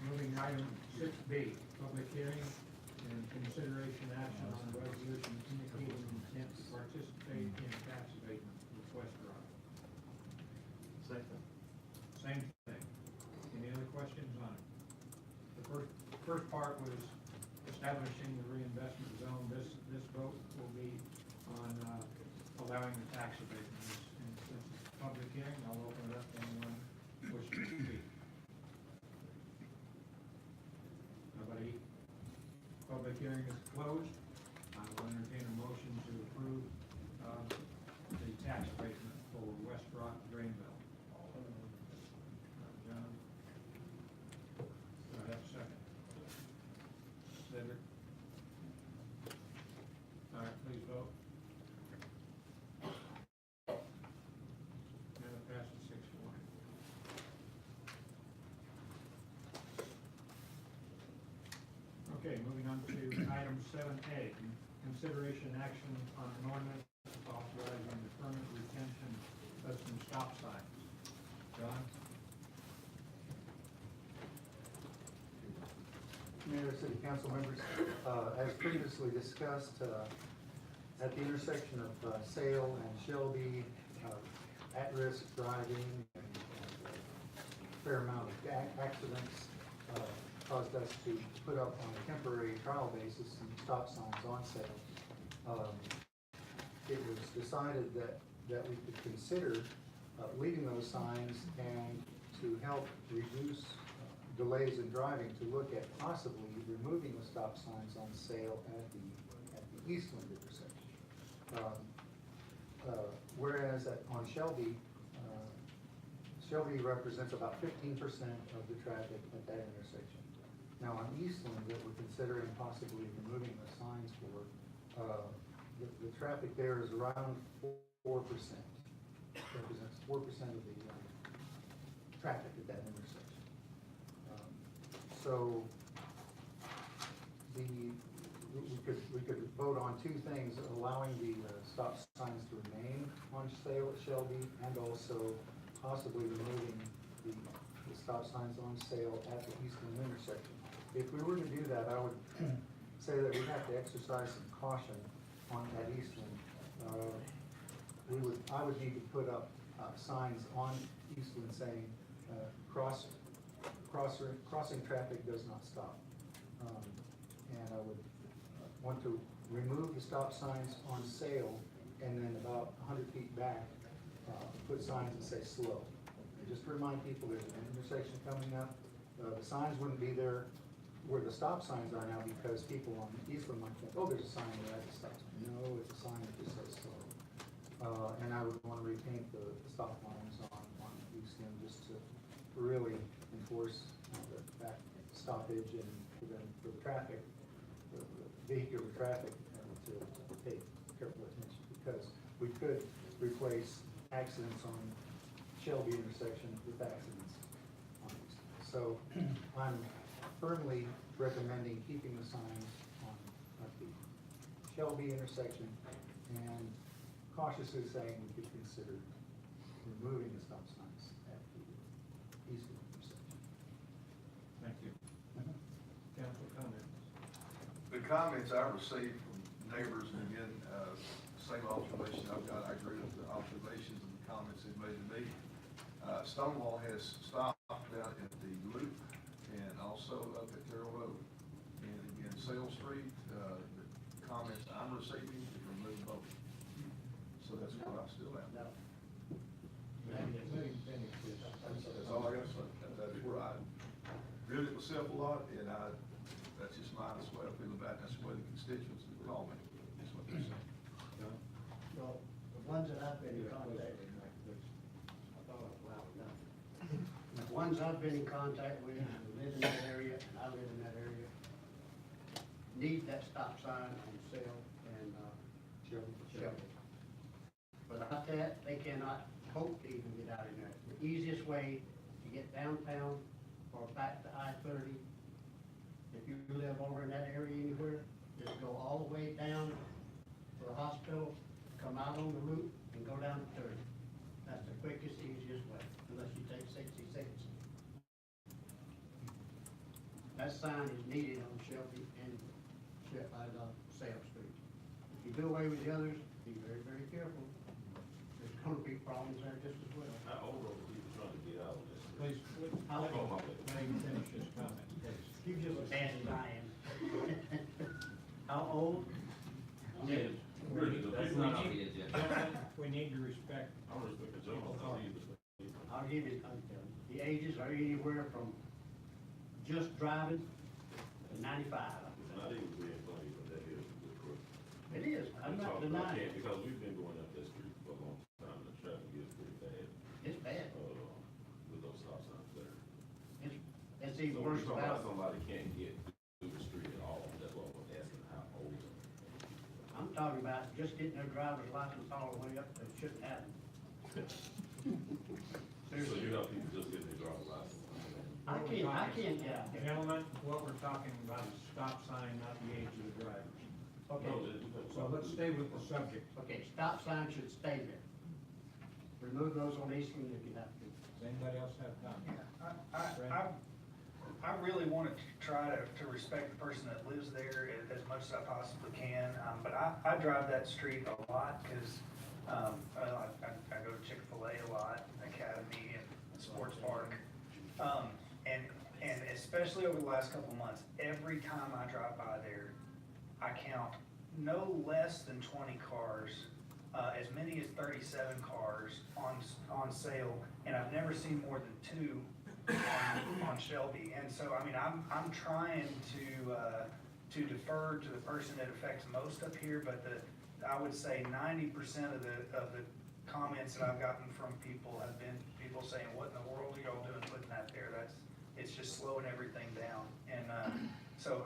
Moving item 6B, public hearing and consideration action on a resolution indicating intent to participate in tax abatement with West Rock. Same thing. Any other questions on it? The first part was establishing the reinvestment zone. This vote will be on allowing the tax abatement. And since it's a public hearing, I'll open it up to anyone wishing to speak. Nobody? Public hearing is closed. I will entertain a motion to approve the tax abatement for West Rock, Greenville. John? Do I have a second? Cedric? All right, please vote. And it passes Okay, moving on to item 7A, consideration action on an ordinance authorizing the permanent retention of some stop signs. John? Mayor, City Council members, as previously discussed, at the intersection of Sale and Shelby, at-risk driving and a fair amount of accidents caused us to put up on a temporary trial basis some stop signs on Sale. It was decided that we could consider leaving those signs and to help reduce delays in driving, to look at possibly removing the stop signs on Sale at the Eastland intersection. Whereas on Shelby, Shelby represents about 15% of the traffic at that intersection. Now on Eastland, that we're considering possibly removing the signs for, the traffic there is around 4%. Represents 4% of the traffic at that intersection. So we could vote on two things: allowing the stop signs to remain on Sale at Shelby, and also possibly removing the stop signs on Sale at the Eastland intersection. If we were to do that, I would say that we have to exercise some caution at Eastland. I would need to put up signs on Eastland saying crossing traffic does not stop. And I would want to remove the stop signs on Sale, and then about 100 feet back, put signs that say slow. And just to remind people, there's an intersection coming up. The signs wouldn't be there where the stop signs are now, because people on Eastland might think, oh, there's a sign there at the stop sign. No, it's a sign that just says slow. And I would want to repaint the stop lines on Eastland, just to really enforce that stoppage, and for the traffic, the vehicular traffic, to pay careful attention, because we could replace accidents on Shelby intersection with accidents on Eastland. So I'm firmly recommending keeping the signs at the Shelby intersection, and cautiously saying we could consider removing the stop signs at the Eastland intersection. Thank you. Council comments? The comments I received from neighbors, and again, same observation I've got, I agree with the observations and the comments they've made to me. Stonewall has stopped down at the loop and also up at Terrell Road. And again, Sale Street, the comments I'm receiving is remove both. So that's what I'm still at. Let him finish this. That's all I got to say. That's where I driven it myself a lot, and that's just mine, that's the way I feel about it. That's the way the constituents that call me, is what they're saying. Well, the ones that I've been in contact with, the ones I've been in contact with, who live in that area, and I live in that area, need that stop sign on Sale and Shelby. Without that, they cannot hope to even get out in there. The easiest way to get downtown or back to I-30, if you live over in that area anywhere, just go all the way down to the hospital, come out on the loop, and go down to 30. That's the quickest, easiest way, unless you take 66. That sign is needed on Shelby and Sale Street. If you do away with the others, be very, very careful. There's going to be problems there just as well. How old are the people trying to get out of this? Please, let him finish his comment, please. You just bad as I am. How old? Yeah. That's not on the agenda. We need to respect. I respect the gentleman. I'll give you, the ages are anywhere from just driving to 95. Not even being funny, but that is a good question. It is, I'm not denying it. Because we've been going up that street for a long time, and the traffic is pretty bad. It's bad. With those stop signs there. It's even So worse we're talking about about, somebody can't get through the street at all, that's why we're asking how old. I'm talking about just getting their driver's license all the way up, they shouldn't have them. So you know people just getting their driver's license? I can't get out. Gentlemen, what we're talking about is stop sign, not the age of the drivers. Okay, So let's stay with the subject. okay, stop sign should stay there. Remove those on Eastland if you have to. Does anybody else have comments? I really want to try to respect the person that lives there as much as I possibly can, but I drive that street a lot, because, I go to Chick-fil-A a lot, Academy and Sports Park. And especially over the last couple of months, every time I drive by there, I count no less than 20 cars, as many as 37 cars on sale, and I've never seen more than 2 on Shelby. And so, I mean, I'm trying to defer to the person that affects most up here, but I would say 90% of the comments that I've gotten from people have been people saying, what in the world are y'all doing putting that there? It's just slowing everything down. And so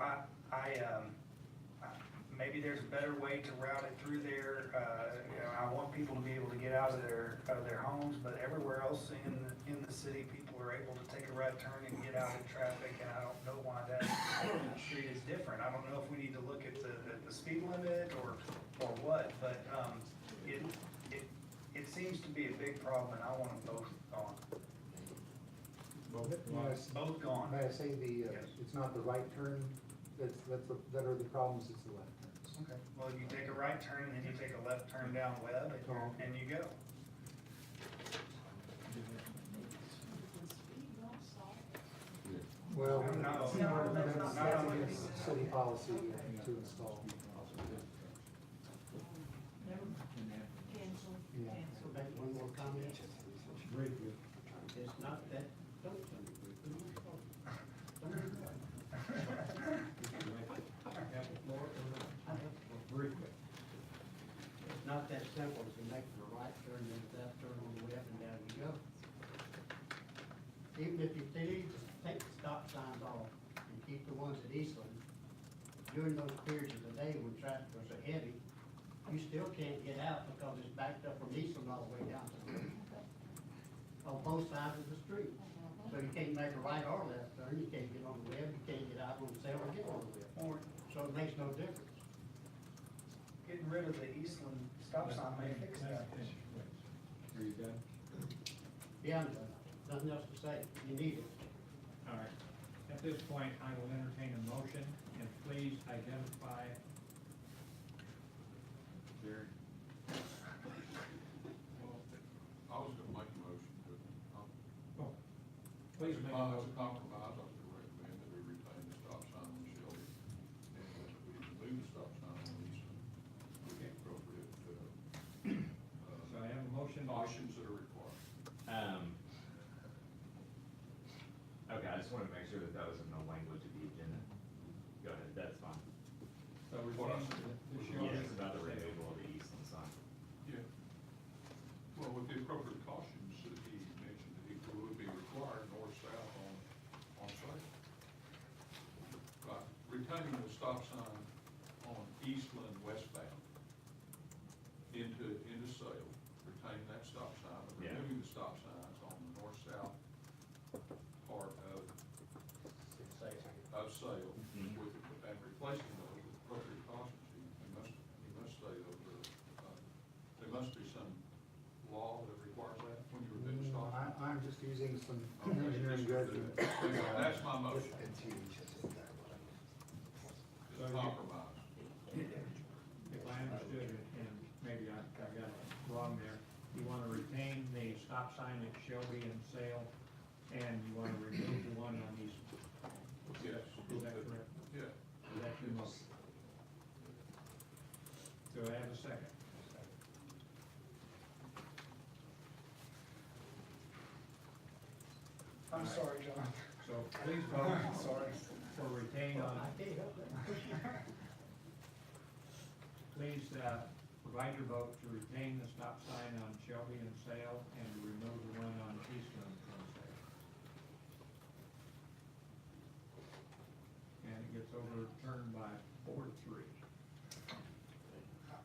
maybe there's a better way to route it through there. You know, I want people to be able to get out of their homes, but everywhere else in the city, people are able to take a right turn and get out in traffic, and I don't know why that street is different. I don't know if we need to look at the speed limit or what, but it seems to be a big problem, and I want them both gone. Both gone. May I say it's not the right turn that are the problems, it's the left turns. Okay. Well, you take a right turn, then you take a left turn down Webb, and you go. Well, No, that's against city policy to install. Yeah. So back one more comment. Briefly. It's not that, don't Have the floor or briefly? It's not that simple as to make the right turn and the left turn on the way up and down you go. Even if you need to take the stop signs off and keep the ones at Eastland, during those periods of the day when traffic was so heavy, you still can't get out because it's backed up from Eastland all the way down to the on both sides of the street. So you can't make a right or left turn, you can't get on the web, you can't get out on the sale or get on the web. So it makes no difference. Getting rid of the Eastland stop sign may fix that. Are you done? Yeah, I'm done. Nothing else to say. You need it. All right. At this point, I will entertain a motion, and please identify. Jerry. I was gonna make a motion, but, Oh, please make a as a motion. compromise, I was gonna recommend that we retain the stop sign on Shelby, and that we remove the stop sign on Eastern, with the appropriate, So I have a motion. cautions that are required. Okay, I just wanted to make sure that that was in the language of the agenda. Go ahead, that's fine. So we're What I changing said. the Shelby. Yes, about the removal of the eastern sign. Yeah. Well, with the appropriate cautions that he mentioned, that it would be required north-south on site. Right, retaining the stop sign on Eastland westbound into Sale, retaining that stop sign, but Yeah. removing the stop signs on the north-south part of Sale, Mhm. and replacing those with appropriate cautions. He must say those are, there must be some law that requires that when you remove the stop sign. I'm just using some Okay, engineering judgment. That's my motion. It's So a you- compromise. If I understood it, and maybe I got it wrong there, you want to retain the stop sign at Shelby and Sale, and you want to remove the one on East. Yes. Is that correct? Yeah. Is that your motion? Do I have a second? I'm sorry, John. So please vote. Sorry. For retain on, I can't help that. please, provide your vote to retain the stop sign on Shelby and Sale and to remove the one on Eastland from Sale. And it gets overturned by 4-3.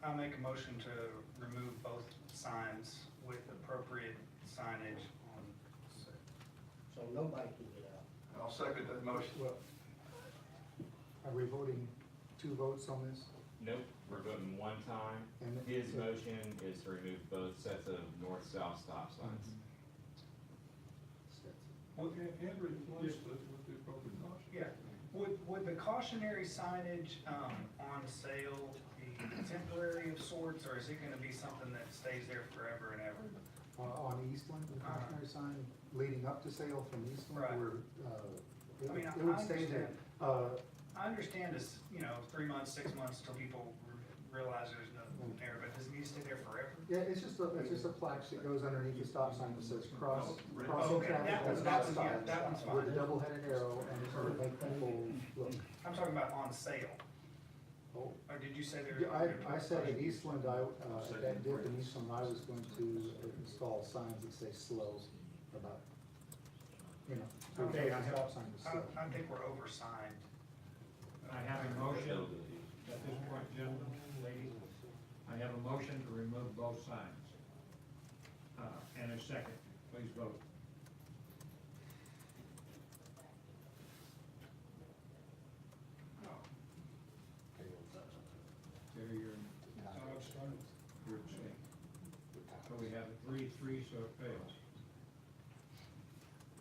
I make a motion to remove both signs with appropriate signage on. So nobody can get out. I'll second that motion. Well, are we voting 2 votes on this? Nope, we're voting one time. And His motion is to remove both sets of north-south stop signs. And replace it with the appropriate caution. Yeah, would the cautionary signage, on sale be temporary of sorts, or is it gonna be something that stays there forever and ever? On Eastland, the cautionary sign leading up to sale from Eastland, Right. where, I mean, it would stay there. I understand this, 3 months, 6 months till people realize there's no there, but does it need to stay there forever? Yeah, it's just a plaque that goes underneath the stop sign that says crossing Okay, traffic does not that's stop. yeah, that one's With a fine. double-headed arrow and it's gonna make people look. I'm talking about on sale. Oh. Or did you say there? Yeah, I said at Eastland, at that dip in Eastland, I was going to install signs that say slow about, to Okay, indicate the stop sign is slow. I think we're oversigned. I have a motion at this point, gentlemen, ladies. I have a motion to remove both signs. And a second, please vote. Terry, you're abstaining. So we have a 3-3, so it fails.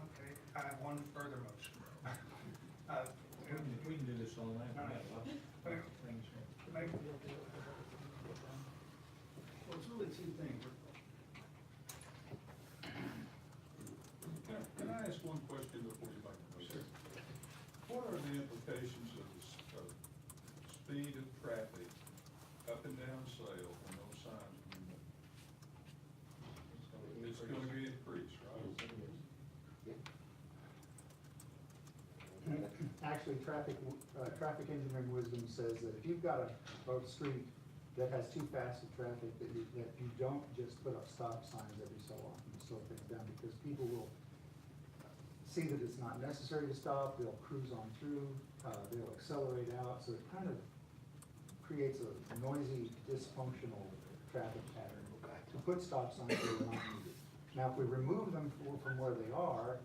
Okay, I have one further motion. We can do this all night. We have lots of things here. Well, it's really 2 things. Can I ask one question before you make the motion? What are the implications of speed of traffic up and down Sale when those signs are removed? It's gonna be increased, right? Actually, traffic engineering wisdom says that if you've got a street that has too fast of traffic, that you don't just put up stop signs every so often to slow things down, because people will see that it's not necessary to stop, they'll cruise on through, they'll accelerate out, so it kind of creates a noisy, dysfunctional traffic pattern to put stop signs where they're not needed. Now, if we remove them from where they are,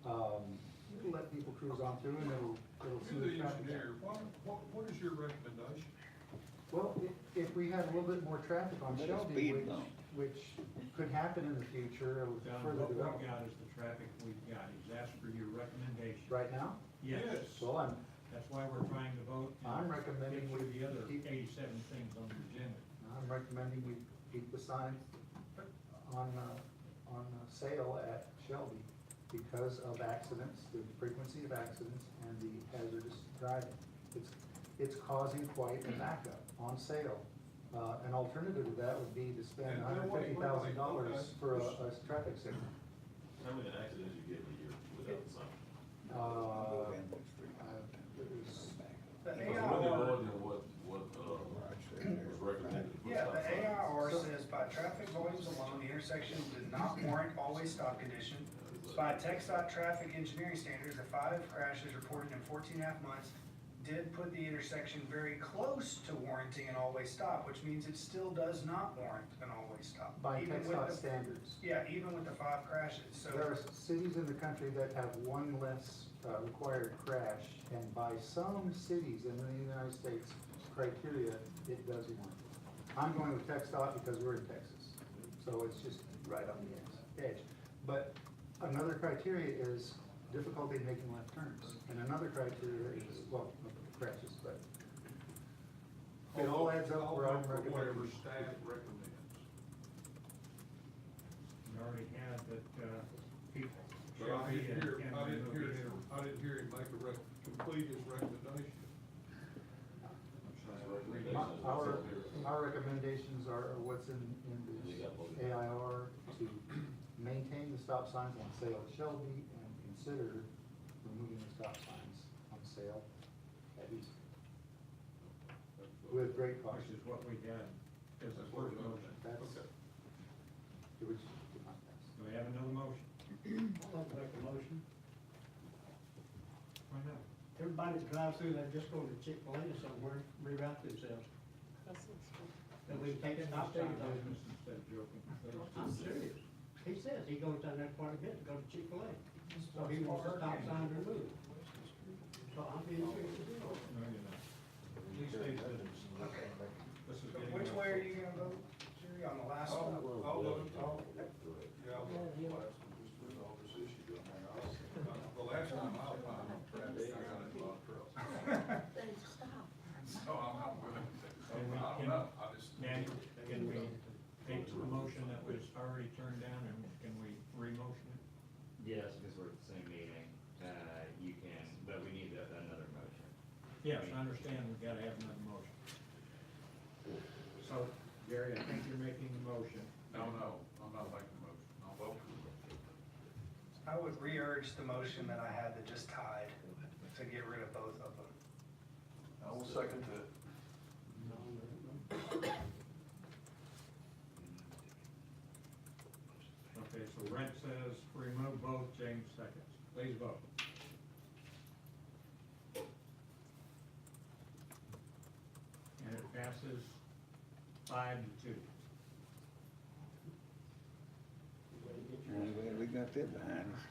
it'll let people cruise on through and it'll You're smooth the traffic engineer, out. what is your recommendation? Well, if we had a little bit more traffic on Let it Shelby, speed bump. which could happen in the future, with John, further what we've development. got is the traffic we've got. He's asked for your recommendation. Right now? Yes. Well, That's why we're trying to vote. and I'm recommending get through we the other keep- 87 things on the agenda. I'm recommending we keep the signs on sale at Shelby because of accidents, the frequency of accidents and the hazardous driving. It's causing quite a backup on sale. An alternative to that would be to spend $150,000 for a traffic signal. How many accidents you get in a year without the sign? It was The It's really AIR, more than what was recommended. yeah, the AIR says by traffic volumes alone, the intersection did not warrant always stop condition. By TxDOT traffic engineering standards, the 5 crashes reported in 14.5 months did put the intersection very close to warranting an always stop, which means it still does not warrant an always stop. by even with TxDOT the- standards. Yeah, even with the 5 crashes, so. There are cities in the country that have one less required crash, and by some cities in the United States criteria, it does warrant. I'm going with TxDOT because we're in Texas, so it's just right on the edge. But another criteria is difficulty in making left turns, and another criteria is, well, crashes, but it all adds up where I'm Whatever recommending. staff recommends. We already had that, people. But I didn't hear him make complete his recommendation. Our recommendations are what's in this AIR to maintain the stop signs on sale at Shelby and consider removing the stop signs on sale at East. With great Which caution. is what we had as the first motion. That's, Okay. which did not pass. Do we have another motion? I'll make a motion. Why not? Everybody that drives through there, just go to Chick-fil-A or somewhere, reroute themselves. And we take a stop sign. Business instead of joking. I'm serious. He says he goes down there quite a bit to go to Chick-fil-A. So he wants the stop sign removed. Yes, I understand, we've gotta have another motion. So, Gary, I think you're making the motion. No, I'm not making a motion, I'll vote for the motion. I would re-urge the motion that I had that just tied to get rid of both of them. I will second that. Okay, so Brent says remove both, James seconds. Please vote. And it passes 5-2. We got that behind us.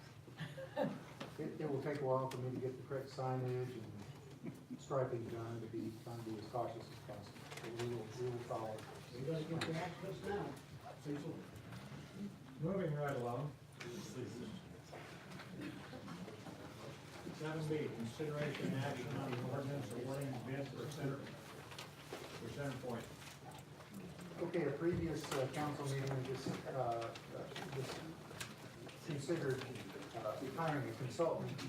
It will take a while for me to get the correct signage and striping done, trying to be as cautious as possible. But we will follow. You gotta get the access now. Cecil. Moving right along. 7B, consideration and action on the ordinance awarding bid for center point. Okay, a previous council meeting, we just considered hiring a consultant to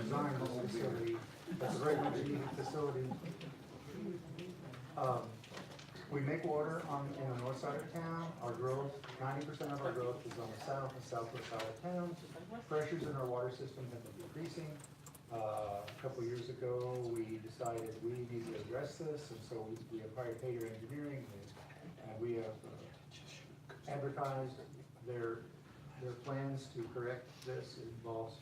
design this facility. That's a very much needed facility. We make water in the north side of town. Our growth, 90% of our growth is on the south and southwest side of town. Pressures in our water system have been decreasing. A couple years ago, we decided we need to address this, and so we have hired Hager Engineering, and we have advertised their plans to correct this. It involves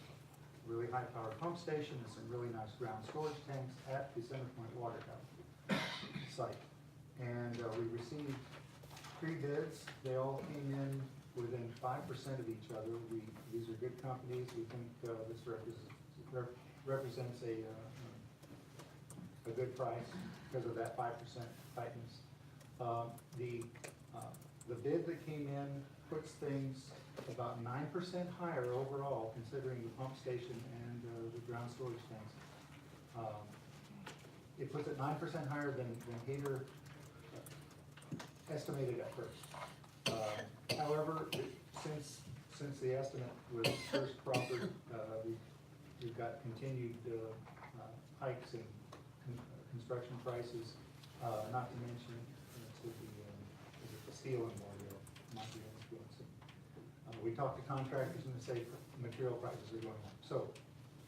really high-powered pump station and some really nice ground storage tanks at the Center Point Water Tower site. And we received 3 bids. They all came in within 5% of each other. These are good companies. We think this represents a good price because of that 5% tightness. The bid that came in puts things about 9% higher overall, considering the pump station and the ground storage tanks. It puts it 9% higher than Hager estimated at first. However, since the estimate was first proffered, we've got continued hikes in construction prices, not to mention the steel and more might be influencing. We talked to contractors and they say material prices are going up. So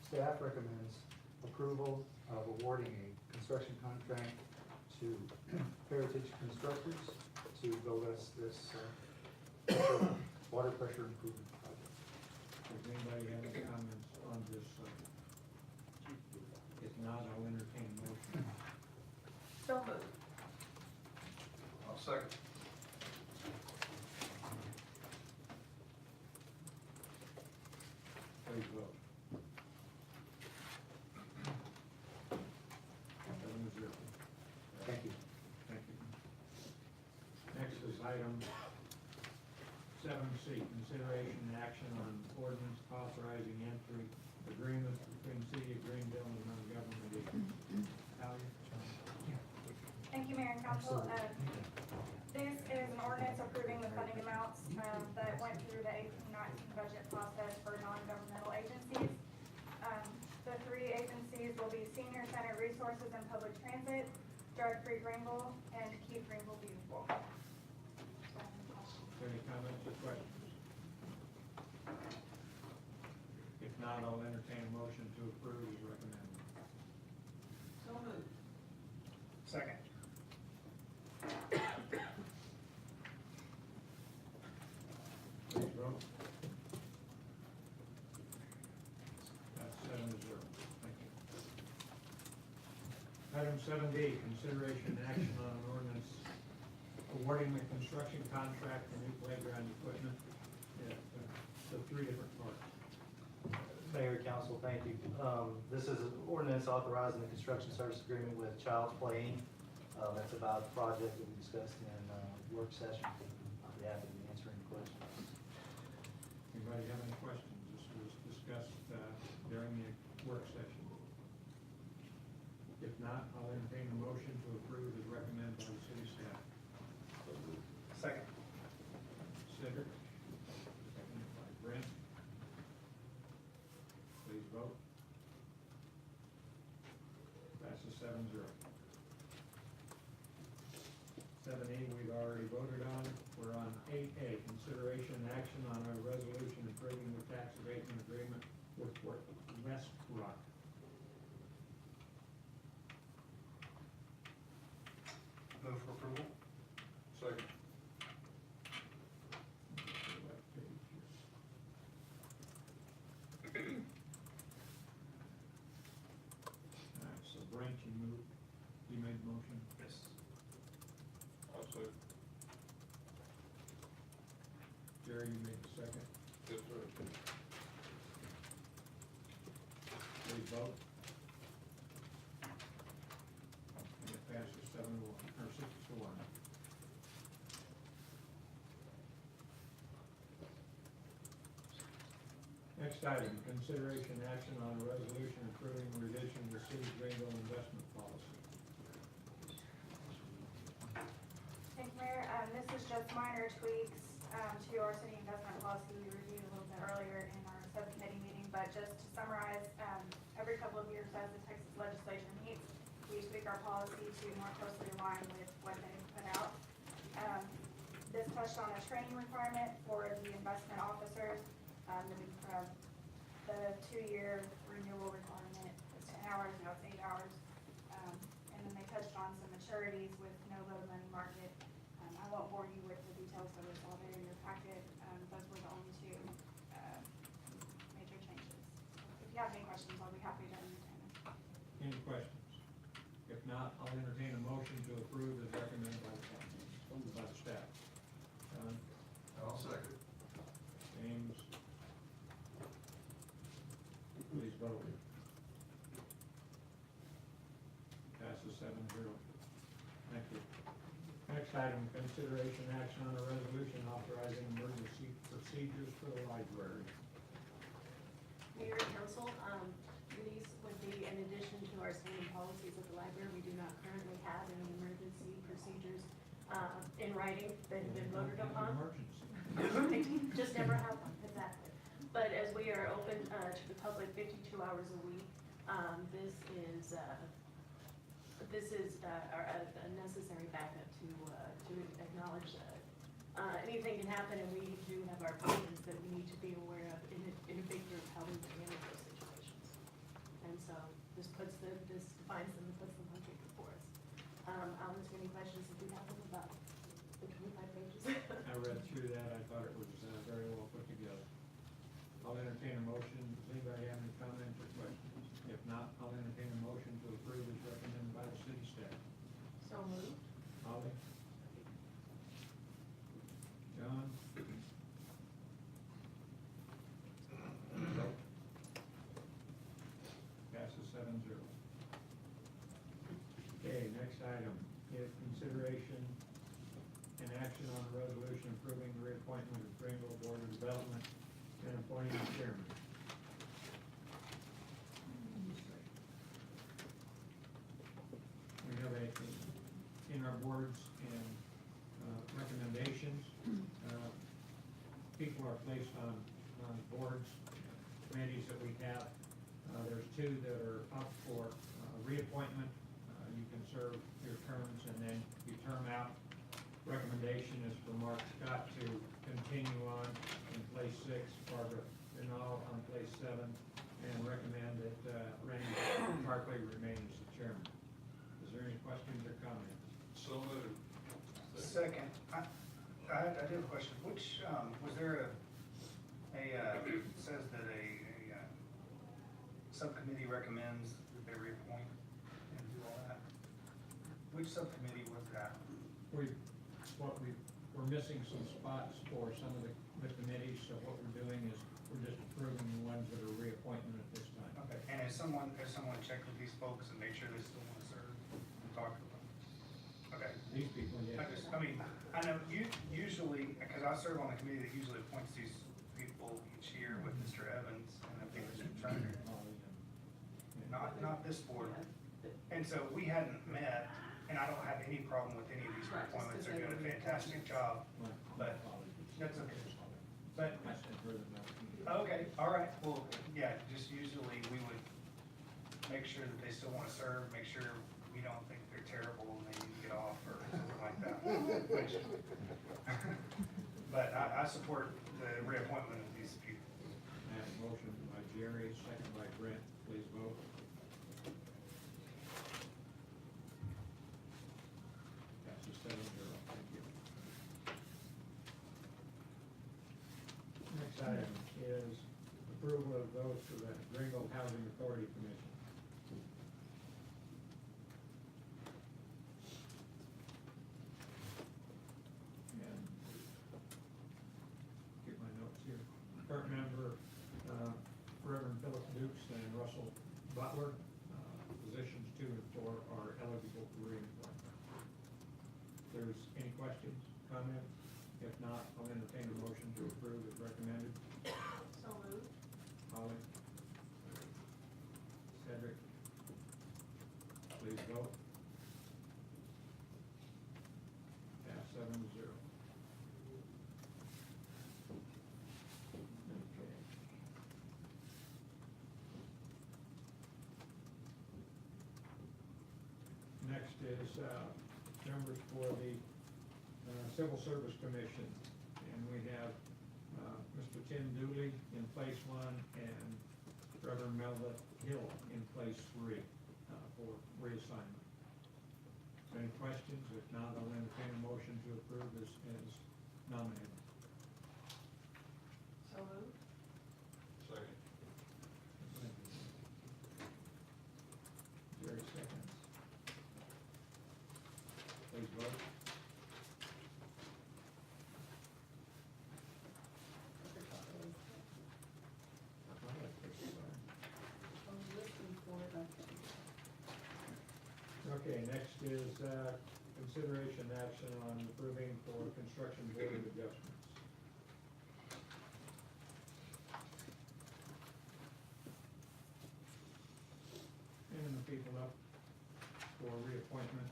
staff recommends approval of awarding a construction contract to Heritage Constructors to build us this water pressure improvement project. Does anybody have any comments on this? If not, I'll entertain a motion. So moved. I'll second. Please vote. 7-0. Thank you. Thank you. Next is item 7C, consideration and action on ordinance authorizing entry agreements between City of Greenville and non-government agencies. Talia? Thank you, Mayor and Council. This is an ordinance approving the funding amounts that went through the 18-19 budget process for non-governmental agencies. The 3 agencies will be Senior Center Resources and Public Transit, Drug-Free Greenville, and Keep Greenville Beautiful. Any comments or questions? If not, I'll entertain a motion to approve as recommended. So moved. Second. Please vote. That's 7-0. Thank you. Item 7D, consideration and action on an ordinance awarding the construction contract for new playground equipment at the 3 different parks. Mayor, Council, thank you. This is an ordinance authorizing the construction service agreement with Child's Play. That's about the project that we discussed in work session. I'll be happy to answer any questions. Anybody have any questions? This was discussed during the work session. If not, I'll entertain a motion to approve as recommended by the city staff. Second. Cedric, seconded by Brent. Please vote. Passes 7-0. 7A, we've already voted on. We're on 8A, consideration and action on a resolution approving the tax abatement agreement with West Rock. Move for approval. Second. All right, so Brent, you made the motion? Yes. I'll second. Jerry, you made the second? Yes, sir. Please vote. And it passes 7-1, or 6-1. Next item, consideration action on a resolution approving revision to the city's Greenville investment policy. Thank you, Mayor. This is just minor tweaks to our city investment policy we reviewed a little bit earlier in our subcommittee meeting, but just to summarize, every couple of years as the Texas legislature meets, we tweak our policy to more closely align with what they put out. This touched on a training requirement for the investment officers, the 2-year renewal requirement, it's 10 hours, now it's 8 hours. And then they touched on some maturities with no low money market. I won't bore you with the details, but it's all there in your packet. Those were the only two major changes. If you have any questions, I'll be happy to entertain them. Any questions? If not, I'll entertain a motion to approve as recommended by the staff. John? I'll second. James? Please vote. Passes 7-0. Thank you. Next item, consideration action on a resolution authorizing emergency procedures for the library. Mayor and council, these would be in addition to our standing policies of the library. We do not currently have any emergency procedures in writing that have been voted upon. Emergency. Just never have one, exactly. But as we are open to the public 52 hours a week, this is a necessary backup to acknowledge anything can happen, and we do have our plans that we need to be aware of in a big group, how we handle those situations. And so this defines them and puts them on paper for us. I'll answer any questions if you have them about the 25 pages. I read through that. I thought it was very well put together. I'll entertain a motion. Does anybody have any comments or questions? If not, I'll entertain a motion to approve as recommended by the city staff. So moved. Holly? John? Vote. Passes 7-0. Okay, next item is consideration and action on a resolution approving the reappointment of Greenville Board of Development and appointing a chairman. We have in our boards and recommendations, people are placed on boards, committees that we have. There's 2 that are up for reappointment. You can serve your terms and then you term out. Recommendation is for Mark Scott to continue on in place 6, Barbara Vinal on place 7, and recommend that Randy Barkley remain as the chairman. Is there any questions or comments? So moved. Second, I do have a question. Which, was there says that a subcommittee recommends that they reappoint and do all that? Which subcommittee was that? We're missing some spots for some of the committees, so what we're doing is we're just approving the ones that are reappointment at this time. Okay, and has someone checked with these folks and made sure they still want to serve and talk to them? Okay. These people, yeah. I know usually, because I serve on a committee that usually appoints these people each year with Mr. Evans and I think Mr. Trainer. Not this board. And so we hadn't met, and I don't have any problem with any of these appointments. They're doing a fantastic job, but that's okay. But, okay, all right, well, yeah, just usually we would make sure that they still wanna serve, make sure we don't think they're terrible and they need to get off or something like that. Which- But I support the reappointment of these people. I have a motion by Jerry, second by Brent. Please vote. Passes 7-0. Thank you. Next item is approval of those for the Greenville Housing Authority Commission. And get my notes here. Current member, Reverend Philip Dukes and Russell Butler. Positions 2 and 4 are eligible for reappointment. If there's any questions, comments? If not, I'll entertain a motion to approve as recommended. So moved. Holly? Cedric? Please vote. Pass 7-0. Okay. Next is members for the Civil Service Commission. And we have Mr. Tim Dooley in place 1 and Reverend Melva Hill in place 3 for reassignment. Any questions? If not, I'll entertain a motion to approve as nominated. So moved. Second. Jerry seconds. Please vote. Okay, next is consideration action on approving for construction board adjustments. And the people up for reappointment.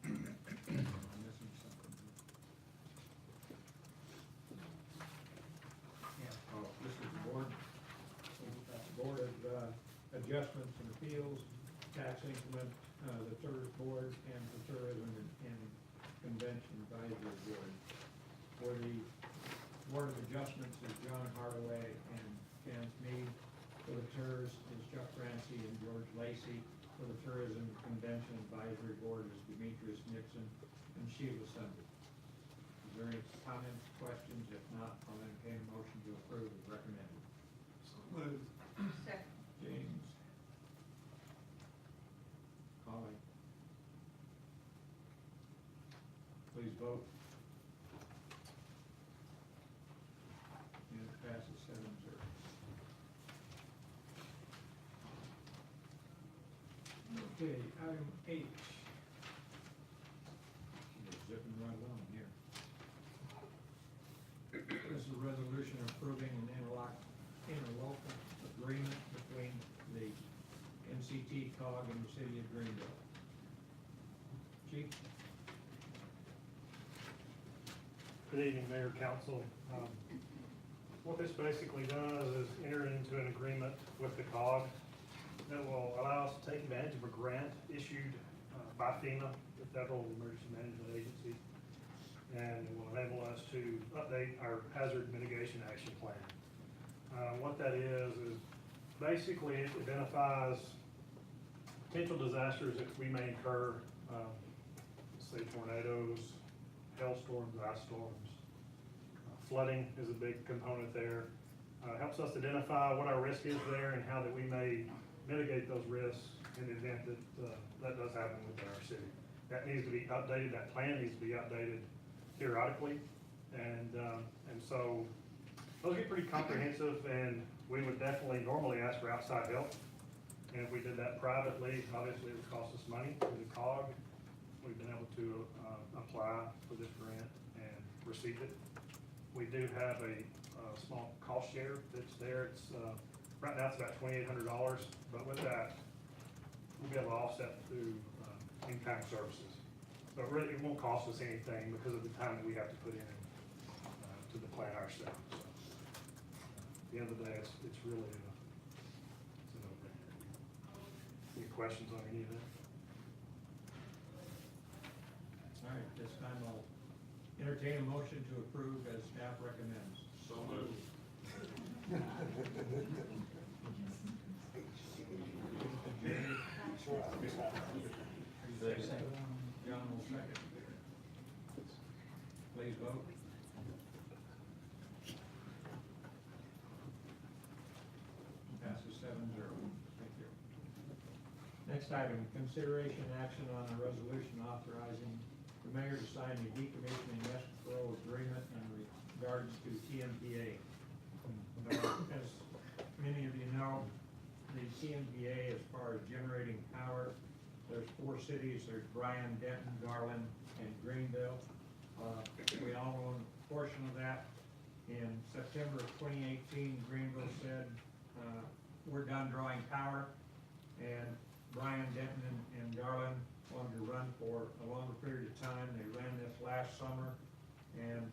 I'm missing something. Yeah, oh, this is the board. Board of Adjustments and Appeals, Tax Increment, the TERS Board, and the Tourism and Convention Advisory Board. For the Board of Adjustments is John Hardaway and Janice Mead. For the TERS is Chuck Francie and George Lacey. For the Tourism Convention Advisory Board is Demetrius Nixon and Sheila Sunday. Is there any comments, questions? If not, I'll entertain a motion to approve as recommended. So moved. Second. James. Holly. Please vote. And it passes 7-0. Okay, item H. We're zipping right along here. This is a resolution approving an interlocal agreement between the MCT COG and the city of Greenville. Chief? Good evening, Mayor, Council. What this basically does is enter into an agreement with the COG that will allow us to take advantage of a grant issued by FEMA, the Federal Emergency Management Agency, and it will enable us to update our hazard mitigation action plan. What that is basically it identifies potential disasters that we may incur, say tornadoes, hailstorms, ice storms. Flooding is a big component there. Helps us identify what our risk is there and how that we may mitigate those risks in the event that that does happen within our city. That needs to be updated, that plan needs to be updated periodically. And so those get pretty comprehensive, and we would definitely normally ask for outside help. And if we did that privately, obviously it would cost us money through the COG. We've been able to apply for this grant and receive it. We do have a small cost share that's there. It's right now it's about $2,800, but with that, we'll be able to offset through in-kind services. So it won't cost us anything because of the time that we have to put in to the plan ourselves. So, the end of the day, it's really it's a no-brainer. Any questions on any of that? All right, this time I'll entertain a motion to approve as staff recommends. So moved. John will second. Please vote. Passes 7-0. Thank you. Next item, consideration and action on a resolution authorizing the mayor to sign a decommissioning escrow agreement in regards to TMPA. As many of you know, the TMPA, as far as generating power, there's 4 cities, there's Bryan, Denton, Garland, and Greenville. We all own a portion of that. In September of 2018, Greenville said, we're done drawing power, and Bryan, Denton, and Garland wanted to run for a longer period of time. They ran this last summer, and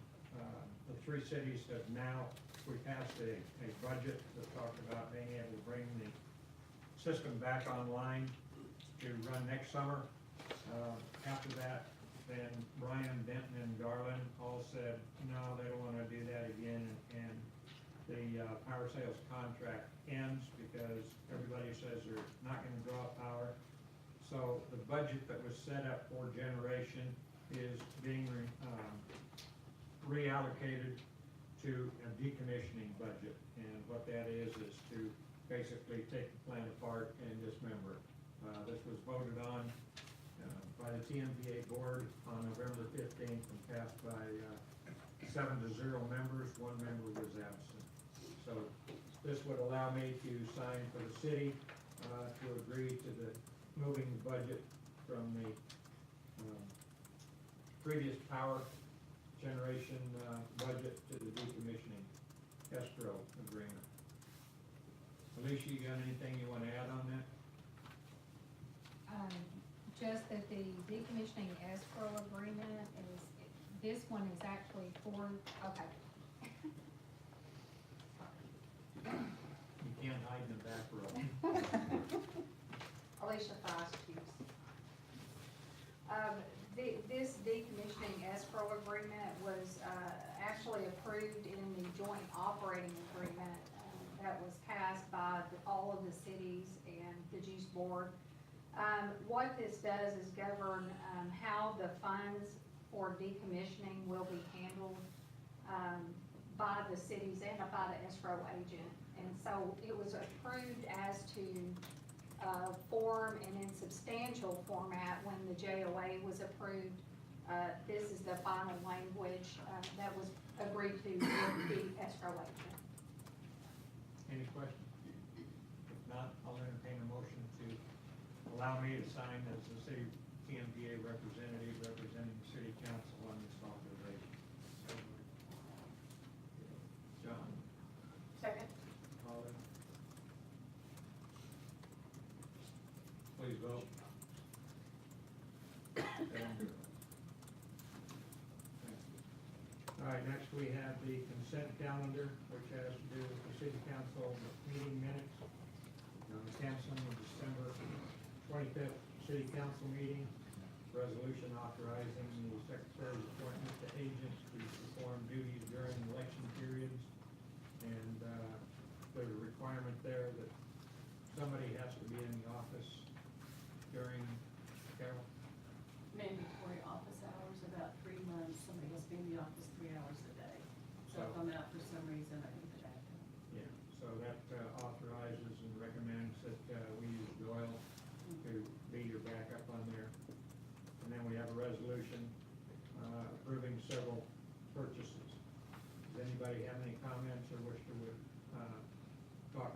the 3 cities have now, we passed a budget that talked about being able to bring the system back online to run next summer. After that, then Bryan, Denton, and Garland all said, no, they don't want to do that again, and the power sales contract ends because everybody says they're not going to draw power. So the budget that was set up for generation is being reallocated to a decommissioning budget. And what that is to basically take the plant apart and dismember it. This was voted on by the TMPA board on November 15th and passed by 7-0 members. 1 member was absent. So this would allow me to sign for the city to agree to the moving the budget from the previous power generation budget to the decommissioning escrow agreement. Alicia, you got anything you want to add on that? Just that the decommissioning escrow agreement is, this one is actually for, okay. You can't hide in the back row. Alicia Feist. This decommissioning escrow agreement was actually approved in the joint operating agreement that was passed by all of the cities and the juice board. What this does is govern how the funds for decommissioning will be handled by the cities and by the escrow agent. And so it was approved as to form and in substantial format when the JOA was approved. This is the final language that was agreed to with the escrow agent. Any questions? If not, I'll entertain a motion to allow me to sign as the city TMPA representative representing the city council on this authorization. John? Second. Holly? Please vote. All right, next we have the consent calendar, which has to do with the city council meeting minutes. Canceling the December 25th city council meeting, resolution authorizing the secretary's appointment to agents to perform duties during election periods. And there's a requirement there that somebody has to be in the office during, Carol? Mandatory office hours, about 3 months, somebody has to be in the office 3 hours a day. So if I'm out for some reason, I can get back. Yeah, so that authorizes and recommends that we use Doyle to be your backup on there. And then we have a resolution approving several purchases. Does anybody have any comments or wish to talk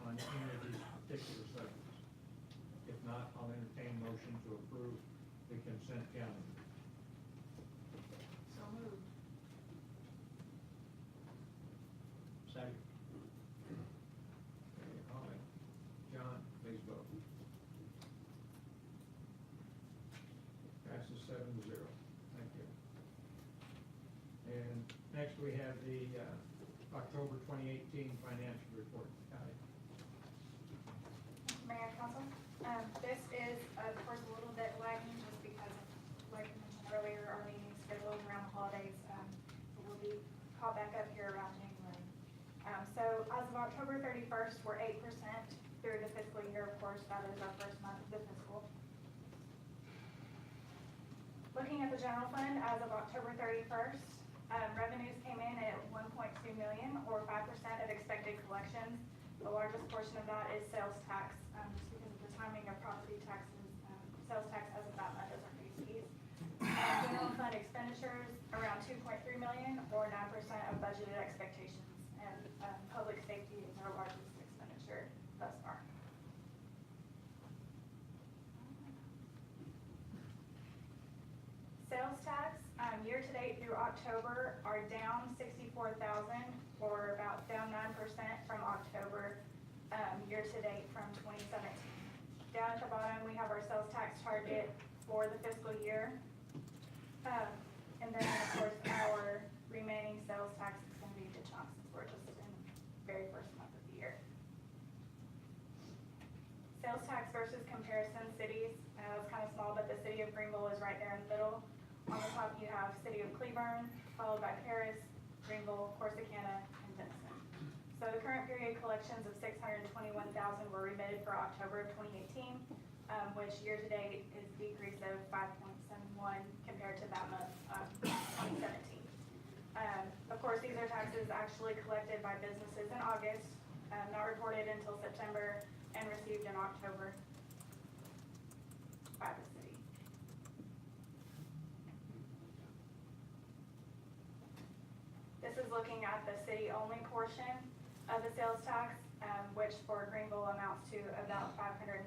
on any of these particular subjects? If not, I'll entertain motion to approve the consent calendar. So moved. Second. Okay, Holly. John, please vote. Passes 7-0. Thank you. And next we have the October 2018 financial report. Connie? Mayor and Council, this is, of course, a little bit lagging just because, like I mentioned earlier, our meeting scheduled around the holidays. We'll be caught back up here around January. So as of October 31st, we're 8% through the fiscal year. Of course, that is our first month of the fiscal. Looking at the general fund, as of October 31st, revenues came in at $1.2 million, or 5% of expected collections. The largest portion of that is sales tax, just because of the timing of property taxes. Sales tax as of that month is our fees. General fund expenditures, around $2.3 million, or 9% of budgeted expectations. And public safety is our largest expenditure thus far. Sales tax, year-to-date through October, are down $64,000, or about down 9% from October, year-to-date from 2017. Down at the bottom, we have our sales tax target for the fiscal year. And then, of course, our remaining sales tax is going to be the chunk since we're just in the very first month of the year. Sales tax versus comparison cities, it's kind of small, but the city of Greenville is right there in the middle. On the top, you have city of Cleburne, followed by Paris, Greenville, Corsicana, and Denison. So the current period collections of $621,000 were remitted for October of 2018, which year-to-date is a decrease of 5.71 compared to that month of 2017. Of course, these are taxes actually collected by businesses in August, not reported until September, and received in October by the city. This is looking at the city-only portion of the sales tax, which for Greenville amounts to about $569,000.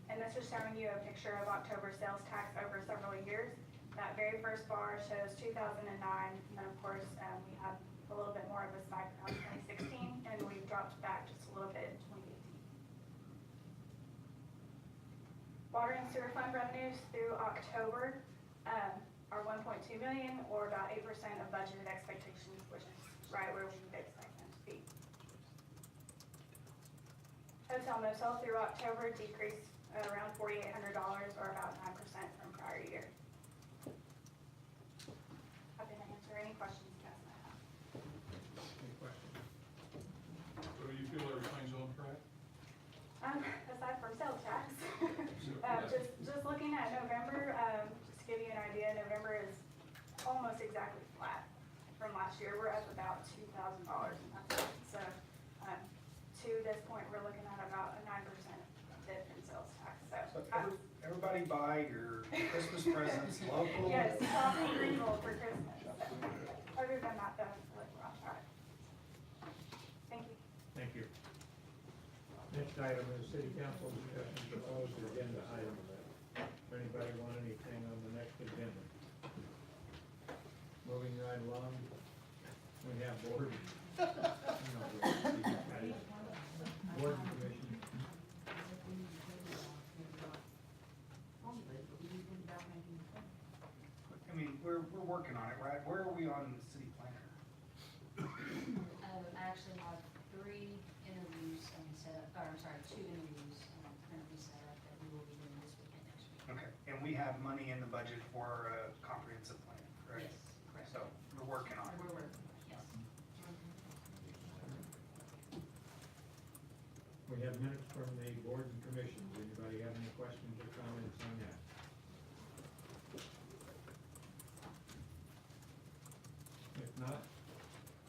And this is showing you a picture of October sales tax over several years. That very first bar shows 2009, and then of course we had a little bit more of a spike around 2016, and we dropped back just a little bit in 2018. Water and sewer fund revenues through October are $1.2 million, or about 8% of budgeted expectations, which is right where we would expect them to be. Hotel motel through October decreased around $4,800, or about 9% from prior year. Happy to answer any questions you guys might have. Any questions? So you feel everything's on track? Aside from sales tax, just looking at November, just to give you an idea, November is almost exactly flat from last year. We're up about $2,000 in that month. So to this point, we're looking at about a 9% dip in sales tax. So Everybody buy your Christmas presents local. yes, shopping Greenville for Christmas. Other than that, though, we're on track. Thank you. Thank you. Next item is city council discussion proposed agenda item. Does anybody want anything on the next agenda? Moving right along, we have board. Board and commission. I mean, we're working on it, right? Where are we on the city planner? I actually have 3 interviews set up, or I'm sorry, 2 interviews currently set up that we will be doing this weekend, next week. Okay, and we have money in the budget for a comprehensive plan, correct? Yes, correct. So we're working on it. We're working, yes. We have minutes from the boards and commissions. Anybody have any questions or comments on that? If not,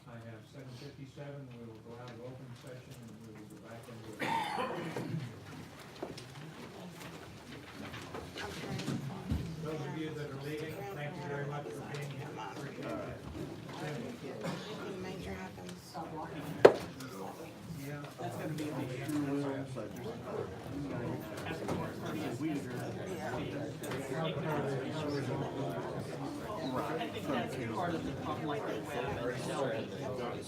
I have 7:57. We will go out of open session and we will go back into it. Those of you that are leaving, thank you very much for being here. Major happens. Yeah, that's gonna be on the website. I think that's part of the public web. I'm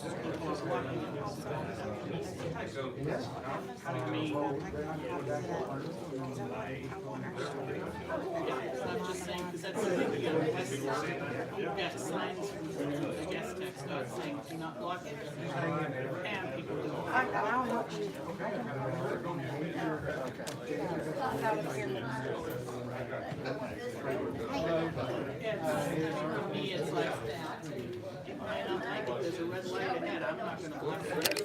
just saying, because that's something you got signs from the gas tax not saying do not block it. And people do. I'll help you. And for me, it's like, if I don't like it, there's a red light ahead, I'm not gonna block it.